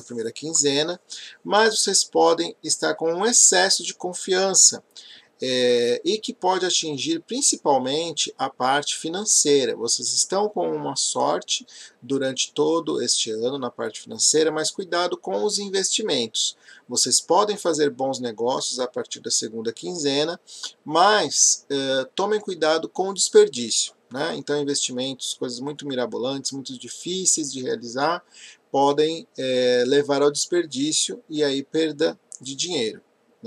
Speaker 1: primeira quinzena, mas vocês podem estar com um excesso de confiança e que pode atingir principalmente a parte financeira. Vocês estão com uma sorte durante todo este ano na parte financeira, mas cuidado com os investimentos. Vocês podem fazer bons negócios a partir da segunda quinzena, mas tomem cuidado com o desperdício, né? Então, investimentos, coisas muito mirabolantes, muito difíceis de realizar, podem levar ao desperdício e aí perda de dinheiro.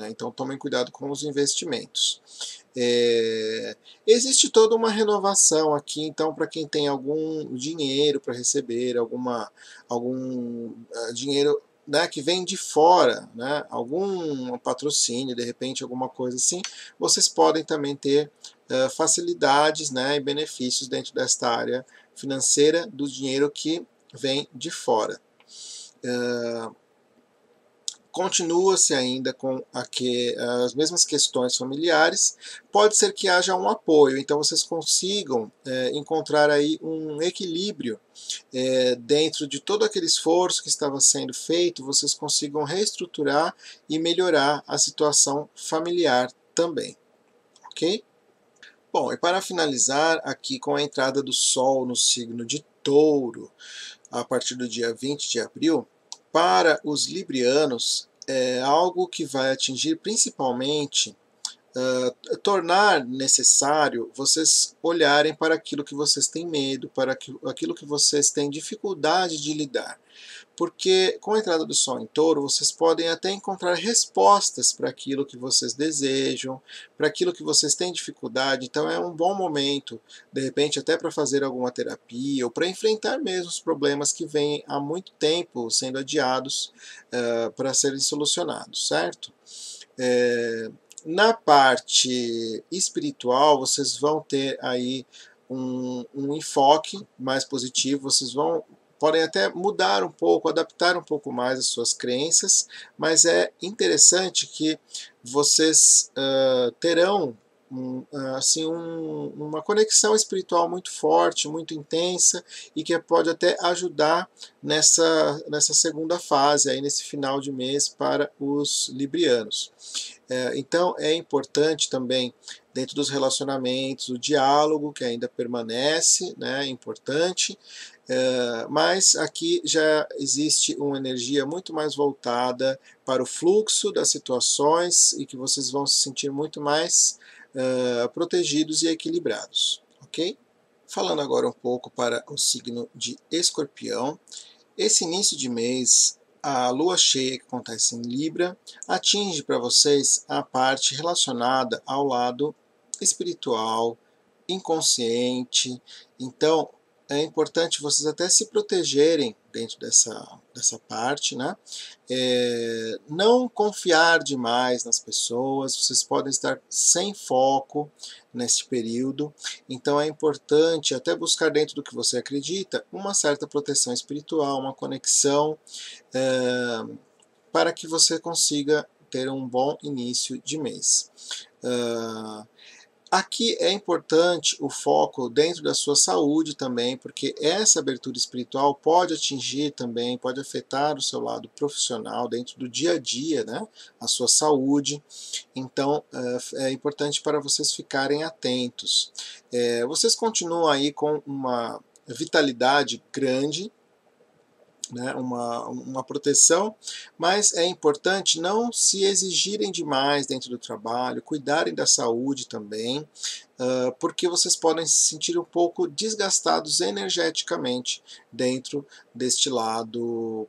Speaker 1: Então tomem cuidado com os investimentos. Existe toda uma renovação aqui, então para quem tem algum dinheiro para receber, algum dinheiro, né, que vem de fora, né, algum patrocínio, de repente alguma coisa assim, vocês podem também ter facilidades, né, e benefícios dentro desta área financeira do dinheiro que vem de fora. Continua-se ainda com as mesmas questões familiares, pode ser que haja um apoio, então vocês consigam encontrar aí um equilíbrio dentro de todo aquele esforço que estava sendo feito, vocês consigam reestruturar e melhorar a situação familiar também, ok? Bom, e para finalizar aqui com a entrada do Sol no signo de Touro, a partir do dia 20 de abril, Para os librianos, é algo que vai atingir principalmente tornar necessário vocês olharem para aquilo que vocês têm medo, para aquilo que vocês têm dificuldade de lidar. Porque com a entrada do Sol em Touro, vocês podem até encontrar respostas para aquilo que vocês desejam, para aquilo que vocês têm dificuldade. Então é um bom momento, de repente até para fazer alguma terapia ou para enfrentar mesmo os problemas que vêm há muito tempo sendo adiados para serem solucionados, certo? Na parte espiritual, vocês vão ter aí um enfoque mais positivo, vocês podem até mudar um pouco, adaptar um pouco mais as suas crenças, mas é interessante que vocês terão uma conexão espiritual muito forte, muito intensa e que pode até ajudar nessa segunda fase, aí nesse final de mês para os librianos. Então é importante também, dentro dos relacionamentos, o diálogo, que ainda permanece, né, importante, mas aqui já existe uma energia muito mais voltada para o fluxo das situações e que vocês vão se sentir muito mais protegidos e equilibrados, ok? Falando agora um pouco para o signo de Escorpião, esse início de mês, a lua cheia que acontece em Libra atinge para vocês a parte relacionada ao lado espiritual, inconsciente. Então é importante vocês até se protegerem dentro dessa parte, né? Não confiar demais nas pessoas, vocês podem estar sem foco nesse período, então é importante até buscar dentro do que você acredita uma certa proteção espiritual, uma conexão, para que você consiga ter um bom início de mês. Aqui é importante o foco dentro da sua saúde também, porque essa abertura espiritual pode atingir também, pode afetar o seu lado profissional dentro do dia a dia, né? A sua saúde. Então é importante para vocês ficarem atentos. Vocês continuam aí com uma vitalidade grande, né, uma proteção, mas é importante não se exigirem demais dentro do trabalho, cuidarem da saúde também, porque vocês podem se sentir um pouco desgastados energeticamente dentro deste lado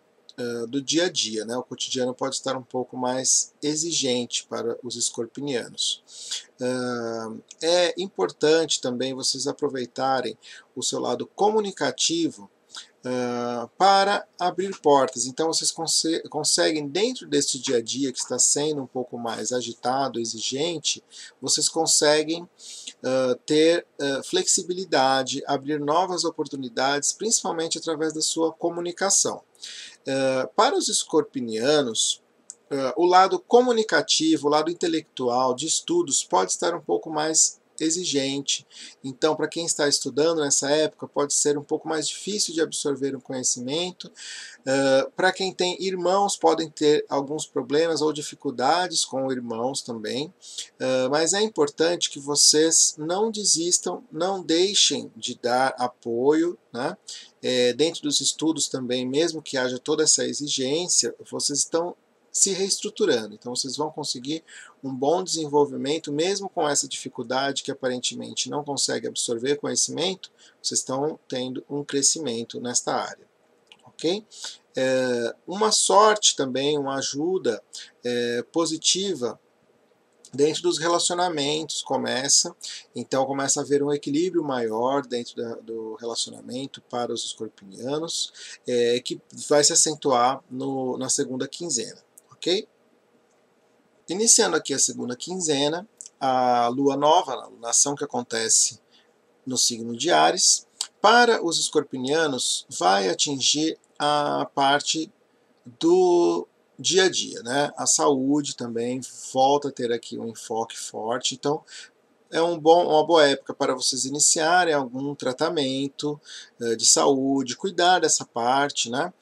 Speaker 1: do dia a dia, né? O cotidiano pode estar um pouco mais exigente para os escorpinianos. É importante também vocês aproveitarem o seu lado comunicativo para abrir portas. Então vocês conseguem, dentro desse dia a dia que está sendo um pouco mais agitado, exigente, vocês conseguem ter flexibilidade, abrir novas oportunidades, principalmente através da sua comunicação. Para os escorpinianos, o lado comunicativo, o lado intelectual, de estudos, pode estar um pouco mais exigente. Então, para quem está estudando nessa época, pode ser um pouco mais difícil de absorver um conhecimento. Para quem tem irmãos, podem ter alguns problemas ou dificuldades com irmãos também. Mas é importante que vocês não desistam, não deixem de dar apoio, né? Dentro dos estudos também, mesmo que haja toda essa exigência, vocês estão se reestruturando. Então vocês vão conseguir um bom desenvolvimento, mesmo com essa dificuldade que aparentemente não consegue absorver conhecimento, vocês estão tendo um crescimento nesta área. Ok? Uma sorte também, uma ajuda positiva dentro dos relacionamentos então começa a haver um equilíbrio maior dentro do relacionamento para os escorpinianos, que vai se acentuar na segunda quinzena, ok? Iniciando aqui a segunda quinzena, a lua nova, a lunação que acontece no signo de Áries, para os escorpinianos vai atingir a parte do dia a dia, né? A saúde também volta a ter aqui um enfoque forte, então é uma boa época para vocês iniciarem algum tratamento de saúde, cuidar dessa parte, né?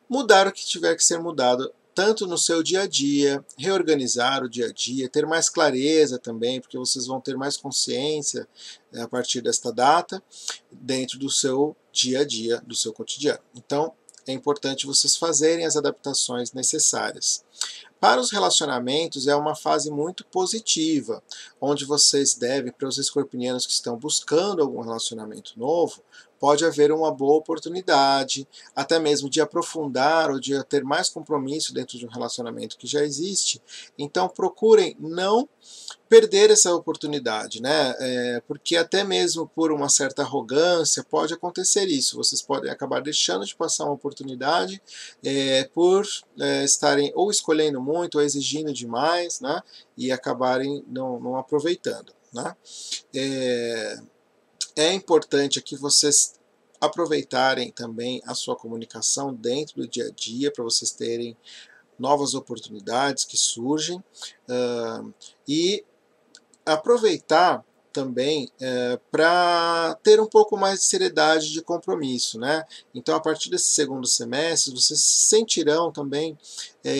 Speaker 1: Mudar o que tiver que ser mudado, tanto no seu dia a dia, reorganizar o dia a dia, ter mais clareza também, porque vocês vão ter mais consciência a partir desta data, dentro do seu dia a dia, do seu cotidiano. Então, é importante vocês fazerem as adaptações necessárias. Para os relacionamentos, é uma fase muito positiva, onde vocês devem, para os escorpianos que estão buscando algum relacionamento novo, pode haver uma boa oportunidade, até mesmo de aprofundar ou de ter mais compromisso dentro de um relacionamento que já existe. Então, procurem não perder essa oportunidade, né? Porque até mesmo por uma certa arrogância pode acontecer isso. Vocês podem acabar deixando de passar uma oportunidade por estarem ou escolhendo muito ou exigindo demais, né? E acabarem não aproveitando, né? É importante aqui vocês aproveitarem também a sua comunicação dentro do dia a dia para vocês terem novas oportunidades que surgem e aproveitar também para ter um pouco mais de seriedade de compromisso, né? Então, a partir desse segundo semestre, vocês se sentirão também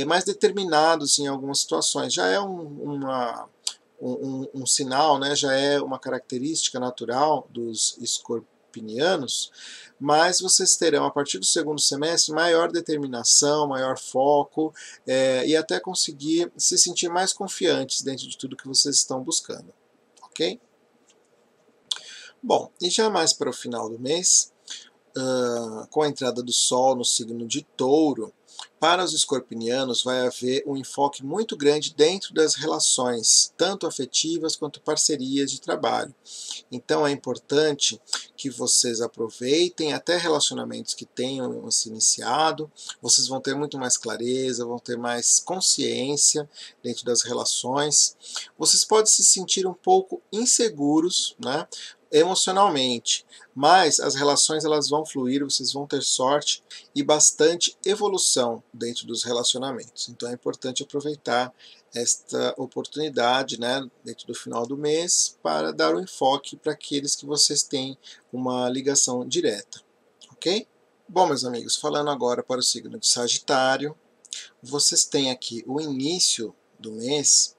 Speaker 1: mais determinados em algumas situações. Já é um sinal, né? Já é uma característica natural dos escorpinianos, mas vocês terão, a partir do segundo semestre, maior determinação, maior foco e até conseguir se sentir mais confiantes dentro de tudo que vocês estão buscando, ok? Bom, e já mais para o final do mês, com a entrada do Sol no signo de Touro, para os escorpinianos vai haver um enfoque muito grande dentro das relações, tanto afetivas quanto parcerias de trabalho. Então é importante que vocês aproveitem até relacionamentos que tenham se iniciado, vocês vão ter muito mais clareza, vão ter mais consciência dentro das relações. Vocês podem se sentir um pouco inseguros, né, emocionalmente, mas as relações elas vão fluir, vocês vão ter sorte e bastante evolução dentro dos relacionamentos. Então é importante aproveitar esta oportunidade, né, dentro do final do mês, para dar o enfoque para aqueles que vocês têm uma ligação direta, ok? Bom, meus amigos, falando agora para o signo de Sagitário, vocês têm aqui o início do mês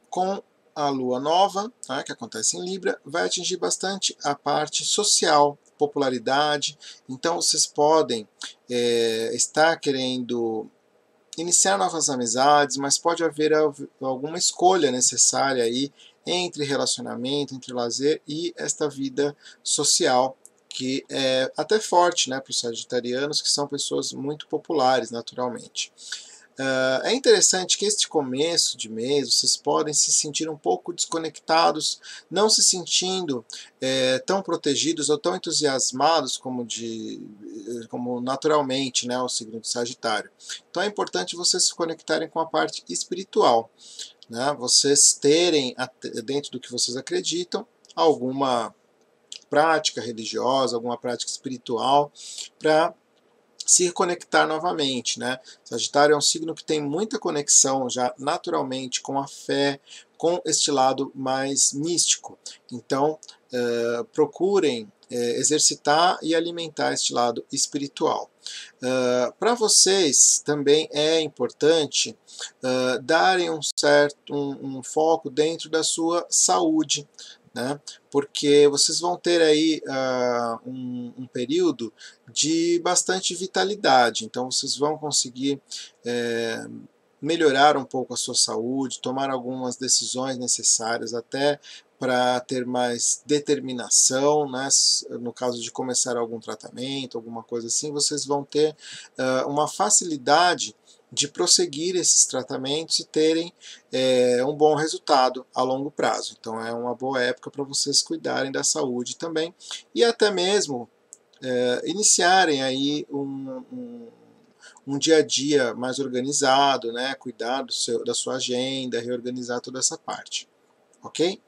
Speaker 1: com a lua nova, tá, que acontece em Libra, vai atingir bastante a parte social, popularidade. Então vocês podem estar querendo iniciar novas amizades, mas pode haver alguma escolha necessária aí entre relacionamento, entre lazer e esta vida social, que é até forte, né, para os sagitarianos, que são pessoas muito populares naturalmente. É interessante que este começo de mês vocês podem se sentir um pouco desconectados, não se sentindo tão protegidos ou tão entusiasmados como naturalmente, né, o signo de Sagitário. Então é importante vocês se conectarem com a parte espiritual, né, vocês terem dentro do que vocês acreditam alguma prática religiosa, alguma prática espiritual para se conectar novamente, né? Sagitário é um signo que tem muita conexão já naturalmente com a fé, com este lado mais místico. Então, procurem exercitar e alimentar este lado espiritual. Para vocês também é importante darem um foco dentro da sua saúde, né? Porque vocês vão ter aí um período de bastante vitalidade, então vocês vão conseguir melhorar um pouco a sua saúde, tomar algumas decisões necessárias até para ter mais determinação, né? No caso de começar algum tratamento, alguma coisa assim, vocês vão ter uma facilidade de prosseguir esses tratamentos e terem um bom resultado a longo prazo. Então é uma boa época para vocês cuidarem da saúde também e até mesmo iniciarem aí um dia a dia mais organizado, né? Cuidar da sua agenda, reorganizar toda essa parte, ok?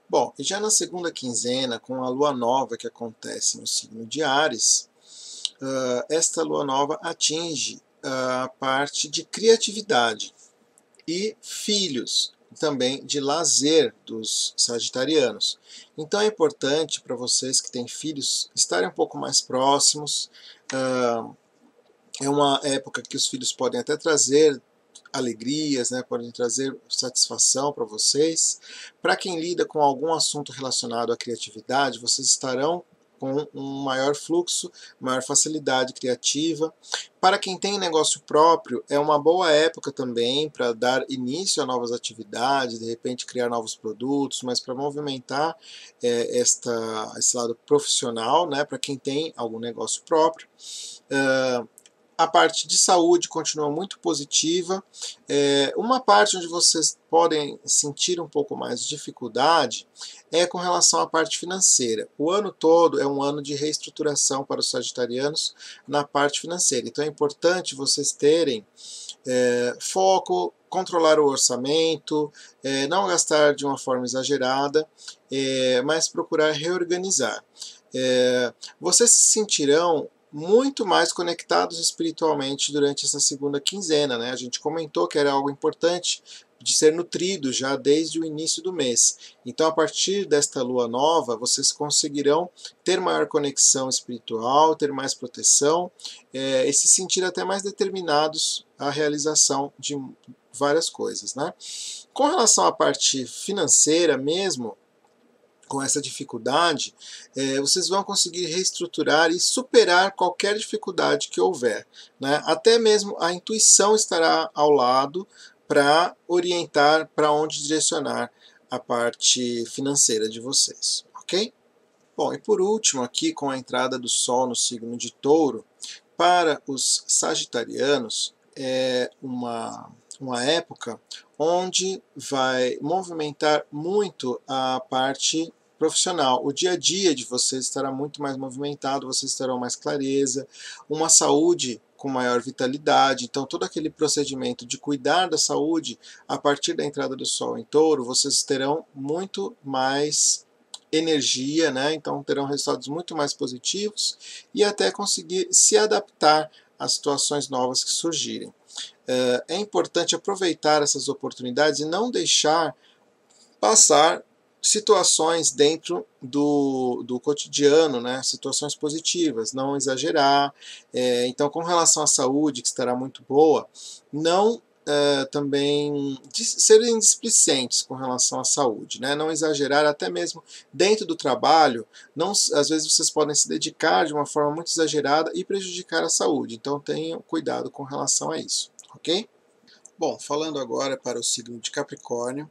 Speaker 1: Bom, e já na segunda quinzena, com a lua nova que acontece no signo de Áries, esta lua nova atinge a parte de criatividade e filhos, também de lazer dos sagitarianos. Então é importante para vocês que têm filhos estarem um pouco mais próximos. É uma época que os filhos podem até trazer alegrias, né, podem trazer satisfação para vocês. Para quem lida com algum assunto relacionado à criatividade, vocês estarão com um maior fluxo, maior facilidade criativa. Para quem tem negócio próprio, é uma boa época também para dar início a novas atividades, de repente criar novos produtos, mas para movimentar esse lado profissional, né, para quem tem algum negócio próprio. A parte de saúde continua muito positiva. Uma parte onde vocês podem sentir um pouco mais de dificuldade é com relação à parte financeira. O ano todo é um ano de reestruturação para os sagitarianos na parte financeira. Então é importante vocês terem foco, controlar o orçamento, não gastar de uma forma exagerada, mas procurar reorganizar. Vocês se sentirão muito mais conectados espiritualmente durante essa segunda quinzena, né? A gente comentou que era algo importante de ser nutrido já desde o início do mês. Então, a partir desta lua nova, vocês conseguirão ter maior conexão espiritual, ter mais proteção e se sentir até mais determinados à realização de várias coisas, né? Com relação à parte financeira mesmo, com essa dificuldade, vocês vão conseguir reestruturar e superar qualquer dificuldade que houver, né? Até mesmo a intuição estará ao lado para orientar para onde direcionar a parte financeira de vocês, ok? Bom, e por último aqui com a entrada do Sol no signo de Touro, para os sagitarianos é uma época onde vai movimentar muito a parte profissional. O dia a dia de vocês estará muito mais movimentado, vocês terão mais clareza, uma saúde com maior vitalidade. Então, todo aquele procedimento de cuidar da saúde a partir da entrada do Sol em Touro, vocês terão muito mais energia, né? Então terão resultados muito mais positivos e até conseguir se adaptar às situações novas que surgirem. É importante aproveitar essas oportunidades e não deixar passar situações dentro do cotidiano, né? Situações positivas, não exagerar. Então, com relação à saúde, que estará muito boa, não também serem displicentes com relação à saúde, né? Não exagerar, até mesmo dentro do trabalho, não, às vezes vocês podem se dedicar de uma forma muito exagerada e prejudicar a saúde, então tenham cuidado com relação a isso, ok? Bom, falando agora para o signo de Capricórnio,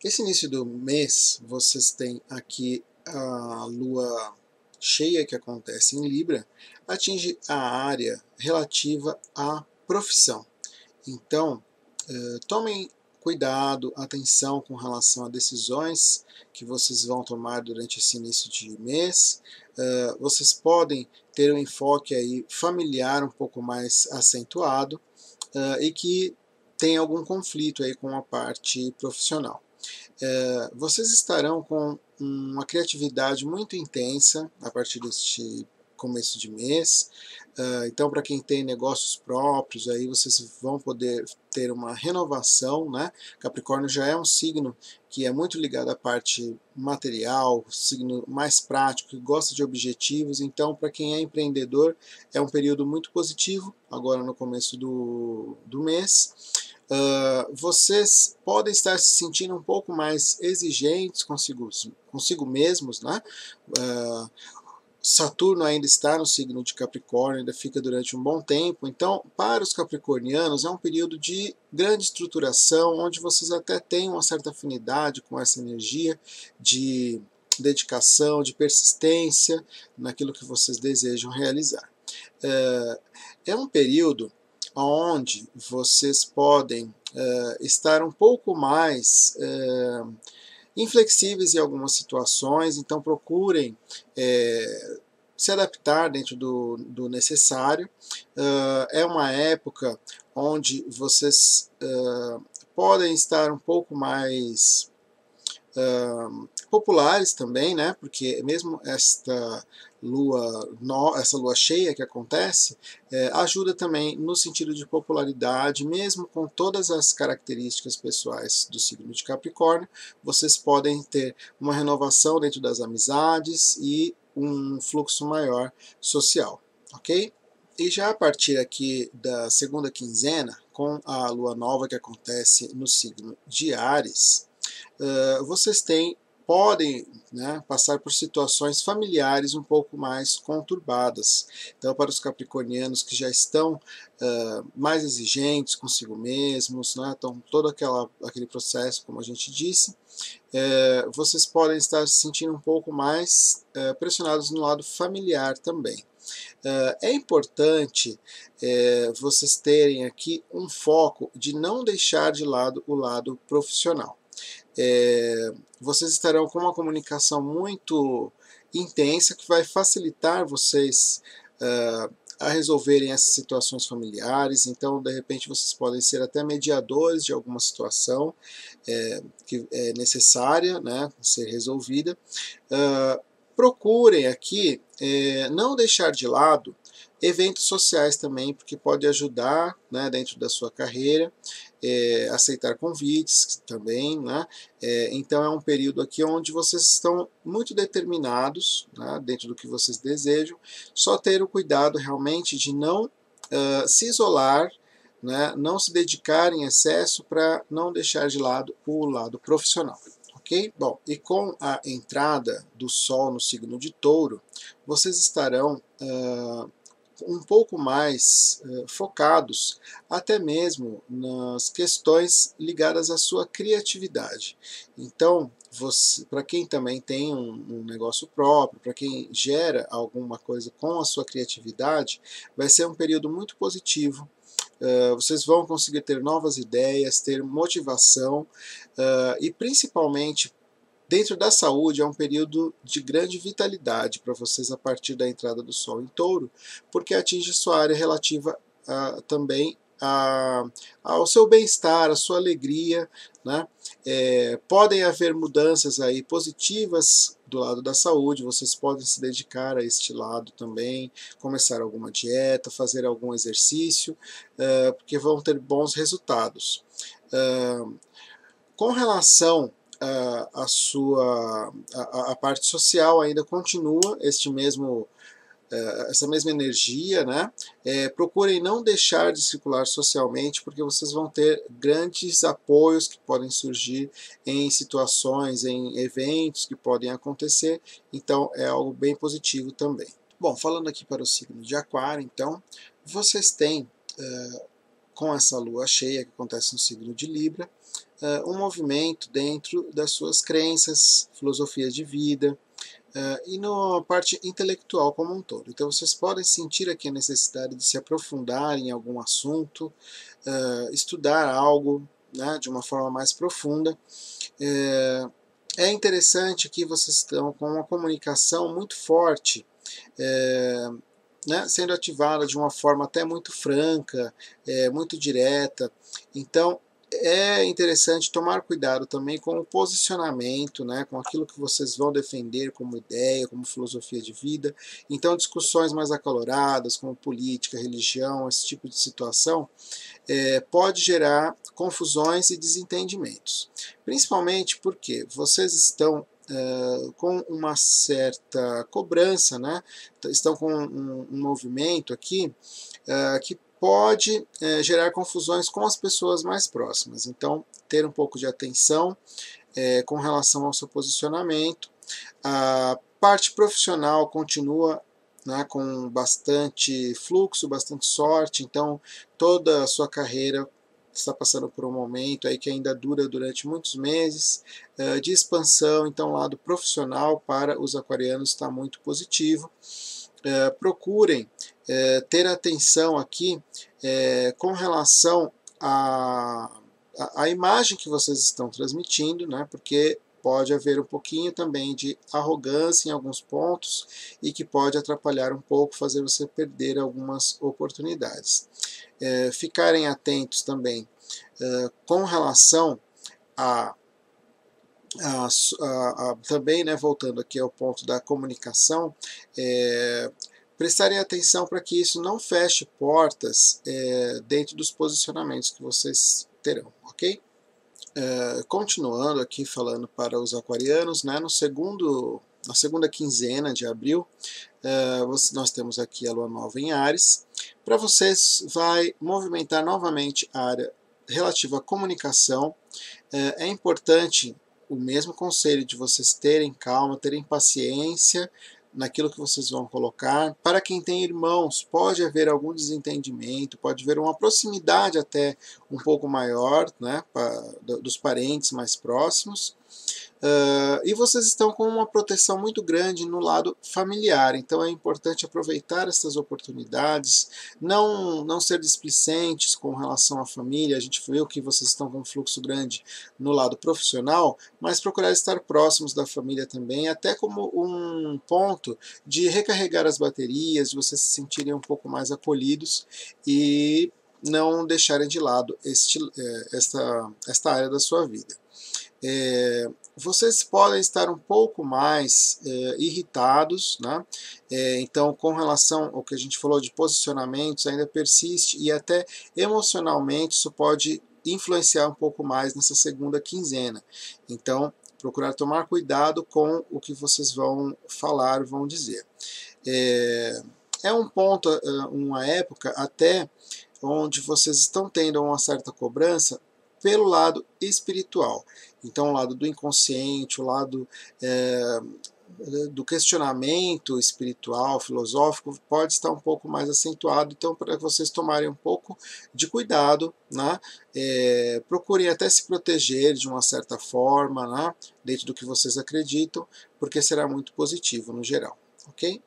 Speaker 1: esse início do mês vocês têm aqui a lua cheia que acontece em Libra, atinge a área relativa à profissão. Então, tomem cuidado, atenção com relação a decisões que vocês vão tomar durante esse início de mês. Vocês podem ter um enfoque aí familiar um pouco mais acentuado e que tem algum conflito aí com a parte profissional. Vocês estarão com uma criatividade muito intensa a partir deste começo de mês. Então, para quem tem negócios próprios, aí vocês vão poder ter uma renovação, né? Capricórnio já é um signo que é muito ligado à parte material, signo mais prático, que gosta de objetivos. Então, para quem é empreendedor, é um período muito positivo, agora no começo do mês. Vocês podem estar se sentindo um pouco mais exigentes consigo mesmos, né? Saturno ainda está no signo de Capricórnio, ainda fica durante um bom tempo. Então, para os capricornianos, é um período de grande estruturação, onde vocês até têm uma certa afinidade com essa energia de dedicação, de persistência naquilo que vocês desejam realizar. É um período onde vocês podem estar um pouco mais inflexíveis em algumas situações, então procurem se adaptar dentro do necessário. É uma época onde vocês podem estar um pouco mais populares também, né? Porque mesmo essa lua cheia que acontece ajuda também no sentido de popularidade, mesmo com todas as características pessoais do signo de Capricórnio, vocês podem ter uma renovação dentro das amizades e um fluxo maior social, ok? E já a partir aqui da segunda quinzena, com a lua nova que acontece no signo de Áries, vocês têm podem, né, passar por situações familiares um pouco mais conturbadas. Então, para os capricornianos que já estão mais exigentes consigo mesmos, né, então todo aquele processo, como a gente disse, vocês podem estar se sentindo um pouco mais pressionados no lado familiar também. É importante vocês terem aqui um foco de não deixar de lado o lado profissional. Vocês estarão com uma comunicação muito intensa que vai facilitar vocês a resolverem essas situações familiares. Então, de repente, vocês podem ser até mediadores de alguma situação que é necessária, né, ser resolvida. Procurem aqui não deixar de lado eventos sociais também, porque pode ajudar, né, dentro da sua carreira, aceitar convites também, né? Então é um período aqui onde vocês estão muito determinados, né, dentro do que vocês desejam, só ter o cuidado realmente de não se isolar, né, não se dedicar em excesso para não deixar de lado o lado profissional. Ok? Bom, e com a entrada do Sol no signo de Touro, vocês estarão um pouco mais focados até mesmo nas questões ligadas à sua criatividade. Então, para quem também tem um negócio próprio, para quem gera alguma coisa com a sua criatividade, vai ser um período muito positivo. Vocês vão conseguir ter novas ideias, ter motivação e principalmente dentro da saúde é um período de grande vitalidade para vocês a partir da entrada do Sol em Touro, porque atinge sua área relativa também ao seu bem-estar, à sua alegria, né? Podem haver mudanças aí positivas do lado da saúde, vocês podem se dedicar a este lado também, começar alguma dieta, fazer algum exercício, porque vão ter bons resultados. Com relação a parte social ainda continua essa mesma energia, né? Procurem não deixar de circular socialmente, porque vocês vão ter grandes apoios que podem surgir em situações, em eventos que podem acontecer, então é algo bem positivo também. Bom, falando aqui para o signo de Aquário, então, vocês têm, com essa lua cheia que acontece no signo de Libra, um movimento dentro das suas crenças, filosofias de vida e na parte intelectual como um todo. Então vocês podem sentir aqui a necessidade de se aprofundar em algum assunto, estudar algo, né, de uma forma mais profunda. É interessante que vocês estão com uma comunicação muito forte, né, sendo ativada de uma forma até muito franca, muito direta. Então, é interessante tomar cuidado também com o posicionamento, né, com aquilo que vocês vão defender como ideia, como filosofia de vida. Então, discussões mais acaloradas, como política, religião, esse tipo de situação, pode gerar confusões e desentendimentos. Principalmente porque vocês estão com uma certa cobrança, né? Estão com um movimento aqui que pode gerar confusões com as pessoas mais próximas. Então, ter um pouco de atenção com relação ao seu posicionamento. A parte profissional continua, né, com bastante fluxo, bastante sorte, então toda a sua carreira está passando por um momento aí que ainda dura durante muitos meses de expansão, então o lado profissional para os aquarianos está muito positivo. Procurem ter atenção aqui com relação à imagem que vocês estão transmitindo, né, porque pode haver um pouquinho também de arrogância em alguns pontos e que pode atrapalhar um pouco, fazer você perder algumas oportunidades. Ficarem atentos também com relação também, né, voltando aqui ao ponto da comunicação, prestarem atenção para que isso não feche portas dentro dos posicionamentos que vocês terão, ok? Continuando aqui falando para os aquarianos, né, na segunda quinzena de abril, nós temos aqui a lua nova em Áries. Para vocês vai movimentar novamente a área relativa à comunicação. É importante o mesmo conselho de vocês terem calma, terem paciência naquilo que vocês vão colocar. Para quem tem irmãos, pode haver algum desentendimento, pode haver uma proximidade até um pouco maior, né, dos parentes mais próximos. E vocês estão com uma proteção muito grande no lado familiar, então é importante aproveitar essas oportunidades, não ser displicentes com relação à família. A gente viu que vocês estão com um fluxo grande no lado profissional, mas procurar estar próximos da família também, até como um ponto de recarregar as baterias, de vocês se sentirem um pouco mais acolhidos e não deixarem de lado esta área da sua vida. Vocês podem estar um pouco mais irritados, né? Então, com relação ao que a gente falou de posicionamentos, ainda persiste, e até emocionalmente isso pode influenciar um pouco mais nessa segunda quinzena. Então, procurar tomar cuidado com o que vocês vão falar, vão dizer. É um ponto, uma época até onde vocês estão tendo uma certa cobrança pelo lado espiritual. Então, o lado do inconsciente, o lado do questionamento espiritual, filosófico, pode estar um pouco mais acentuado. Então, para vocês tomarem um pouco de cuidado, né? Procurem até se proteger de uma certa forma, né? Dentro do que vocês acreditam, porque será muito positivo no geral, ok?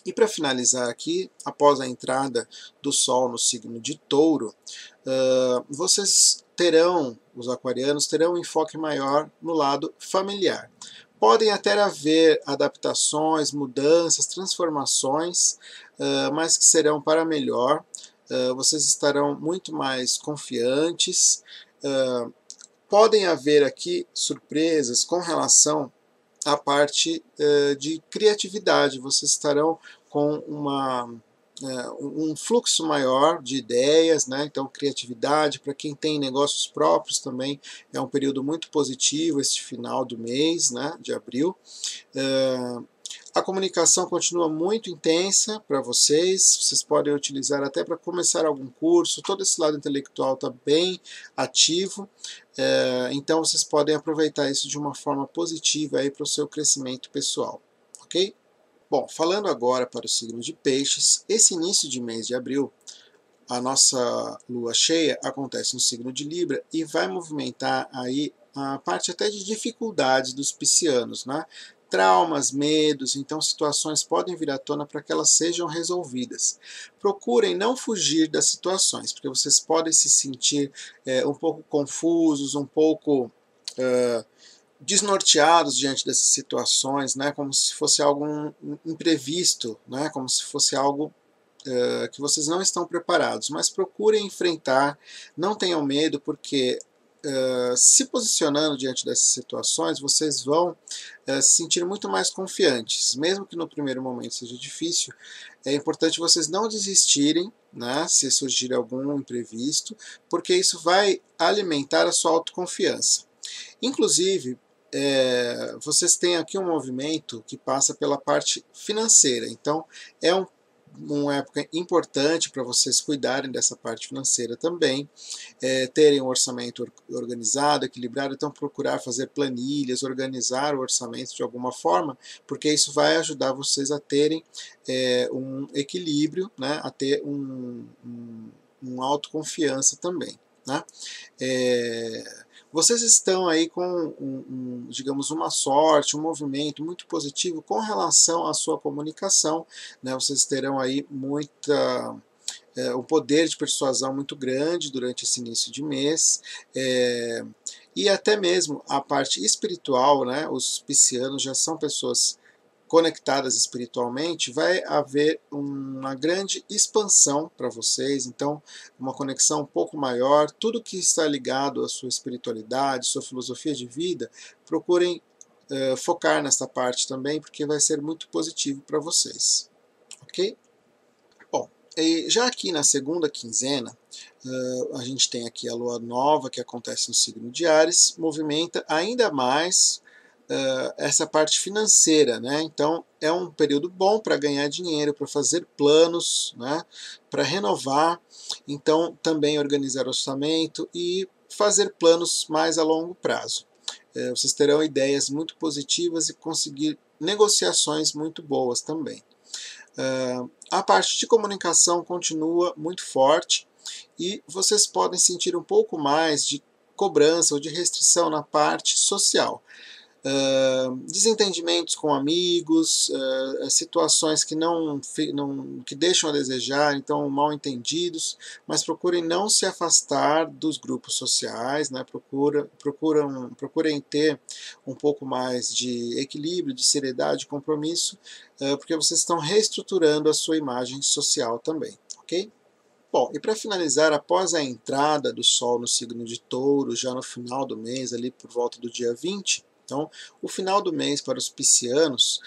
Speaker 1: E para finalizar aqui, após a entrada do Sol no signo de Touro, vocês terão, os aquarianos, terão um enfoque maior no lado familiar. Podem até haver adaptações, mudanças, transformações, mas que serão para melhor. Vocês estarão muito mais confiantes. Podem haver aqui surpresas com relação a parte de criatividade. Vocês estarão com um fluxo maior de ideias, né? Então, criatividade. Para quem tem negócios próprios também é um período muito positivo este final do mês, né, de abril. A comunicação continua muito intensa para vocês podem utilizar até para começar algum curso. Todo esse lado intelectual está bem ativo, então vocês podem aproveitar isso de uma forma positiva para o seu crescimento pessoal, ok? Bom, falando agora para o signo de Peixes, esse início de mês de abril, a nossa lua cheia acontece no signo de Libra e vai movimentar aí a parte até de dificuldades dos piscianos, né? Traumas, medos, então situações podem vir à tona para que elas sejam resolvidas. Procurem não fugir das situações, porque vocês podem se sentir um pouco confusos, um pouco desnorteados diante dessas situações, né? Como se fosse algo imprevisto, né? Como se fosse algo que vocês não estão preparados, mas procurem enfrentar, não tenham medo, porque se posicionando diante dessas situações, vocês vão se sentir muito mais confiantes, mesmo que no primeiro momento seja difícil. É importante vocês não desistirem, né, se surgir algum imprevisto, porque isso vai alimentar a sua autoconfiança. Inclusive, vocês têm aqui um movimento que passa pela parte financeira, então é uma época importante para vocês cuidarem dessa parte financeira também, terem um orçamento organizado, equilibrado. Então procurar fazer planilhas, organizar o orçamento de alguma forma, porque isso vai ajudar vocês a terem um equilíbrio, né, a ter uma autoconfiança também, né? Vocês estão aí com, digamos, uma sorte, um movimento muito positivo com relação à sua comunicação, né? Vocês terão aí um poder de persuasão muito grande durante esse início de mês, e até mesmo a parte espiritual, né? Os piscianos já são pessoas conectadas espiritualmente, vai haver uma grande expansão para vocês, então uma conexão um pouco maior. Tudo que está ligado à sua espiritualidade, sua filosofia de vida, procurem focar nessa parte também, porque vai ser muito positivo para vocês, ok? Bom, já aqui na segunda quinzena, a gente tem aqui a lua nova que acontece no signo de Áries, movimenta ainda mais essa parte financeira, né? Então é um período bom para ganhar dinheiro, para fazer planos, né? Para renovar, então também organizar orçamento e fazer planos mais a longo prazo. vocês terão ideias muito positivas e conseguir negociações muito boas também. A parte de comunicação continua muito forte e vocês podem sentir um pouco mais de cobrança ou de restrição na parte social. Desentendimentos com amigos, situações que que deixam a desejar, então mal entendidos, mas procurem não se afastar dos grupos sociais, né? Procurem ter um pouco mais de equilíbrio, de seriedade, de compromisso, porque vocês estão reestruturando a sua imagem social também, ok? Bom, e para finalizar, após a entrada do Sol no signo de Touro, já no final do mês, ali por volta do dia 20, então, o final do mês para os piscianos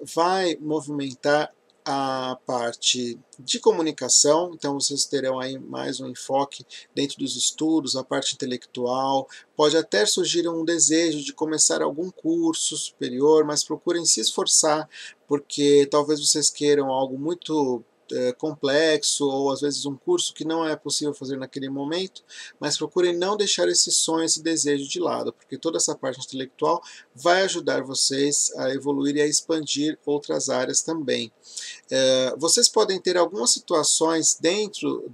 Speaker 1: vai movimentar a parte de comunicação, então vocês terão aí mais um enfoque dentro dos estudos, a parte intelectual, pode até surgir um desejo de começar algum curso superior, mas procurem se esforçar, porque talvez vocês queiram algo muito complexo, ou às vezes um curso que não é possível fazer naquele momento, mas procurem não deixar esse sonho, esse desejo de lado, porque toda essa parte intelectual vai ajudar vocês a evoluir e a expandir outras áreas também. Vocês podem ter algumas situações dentro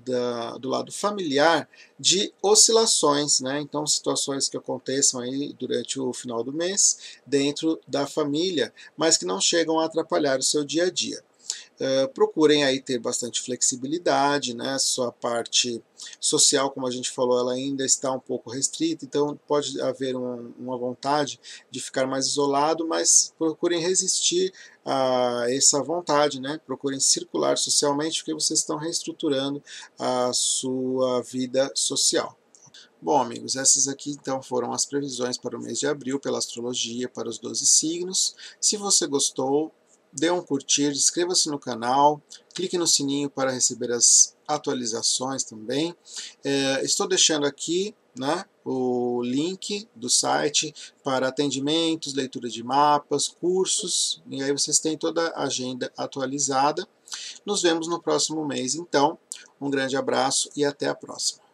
Speaker 1: do lado familiar de oscilações, né? Então situações que aconteçam aí durante o final do mês dentro da família, mas que não chegam a atrapalhar o seu dia a dia. Procurem aí ter bastante flexibilidade, né? Sua parte social, como a gente falou, ela ainda está um pouco restrita, então pode haver uma vontade de ficar mais isolado, mas procurem resistir a essa vontade, né? Procurem circular socialmente, porque vocês estão reestruturando a sua vida social. Bom, amigos, essas aqui então foram as previsões para o mês de abril pela astrologia para os 12 signos. Se você gostou, dê um curtir, inscreva-se no canal, clique no sininho para receber as atualizações também. Estou deixando aqui, né, o link do site para atendimentos, leitura de mapas, cursos, e aí vocês têm toda a agenda atualizada. Nos vemos no próximo mês, então. Um grande abraço e até a próxima.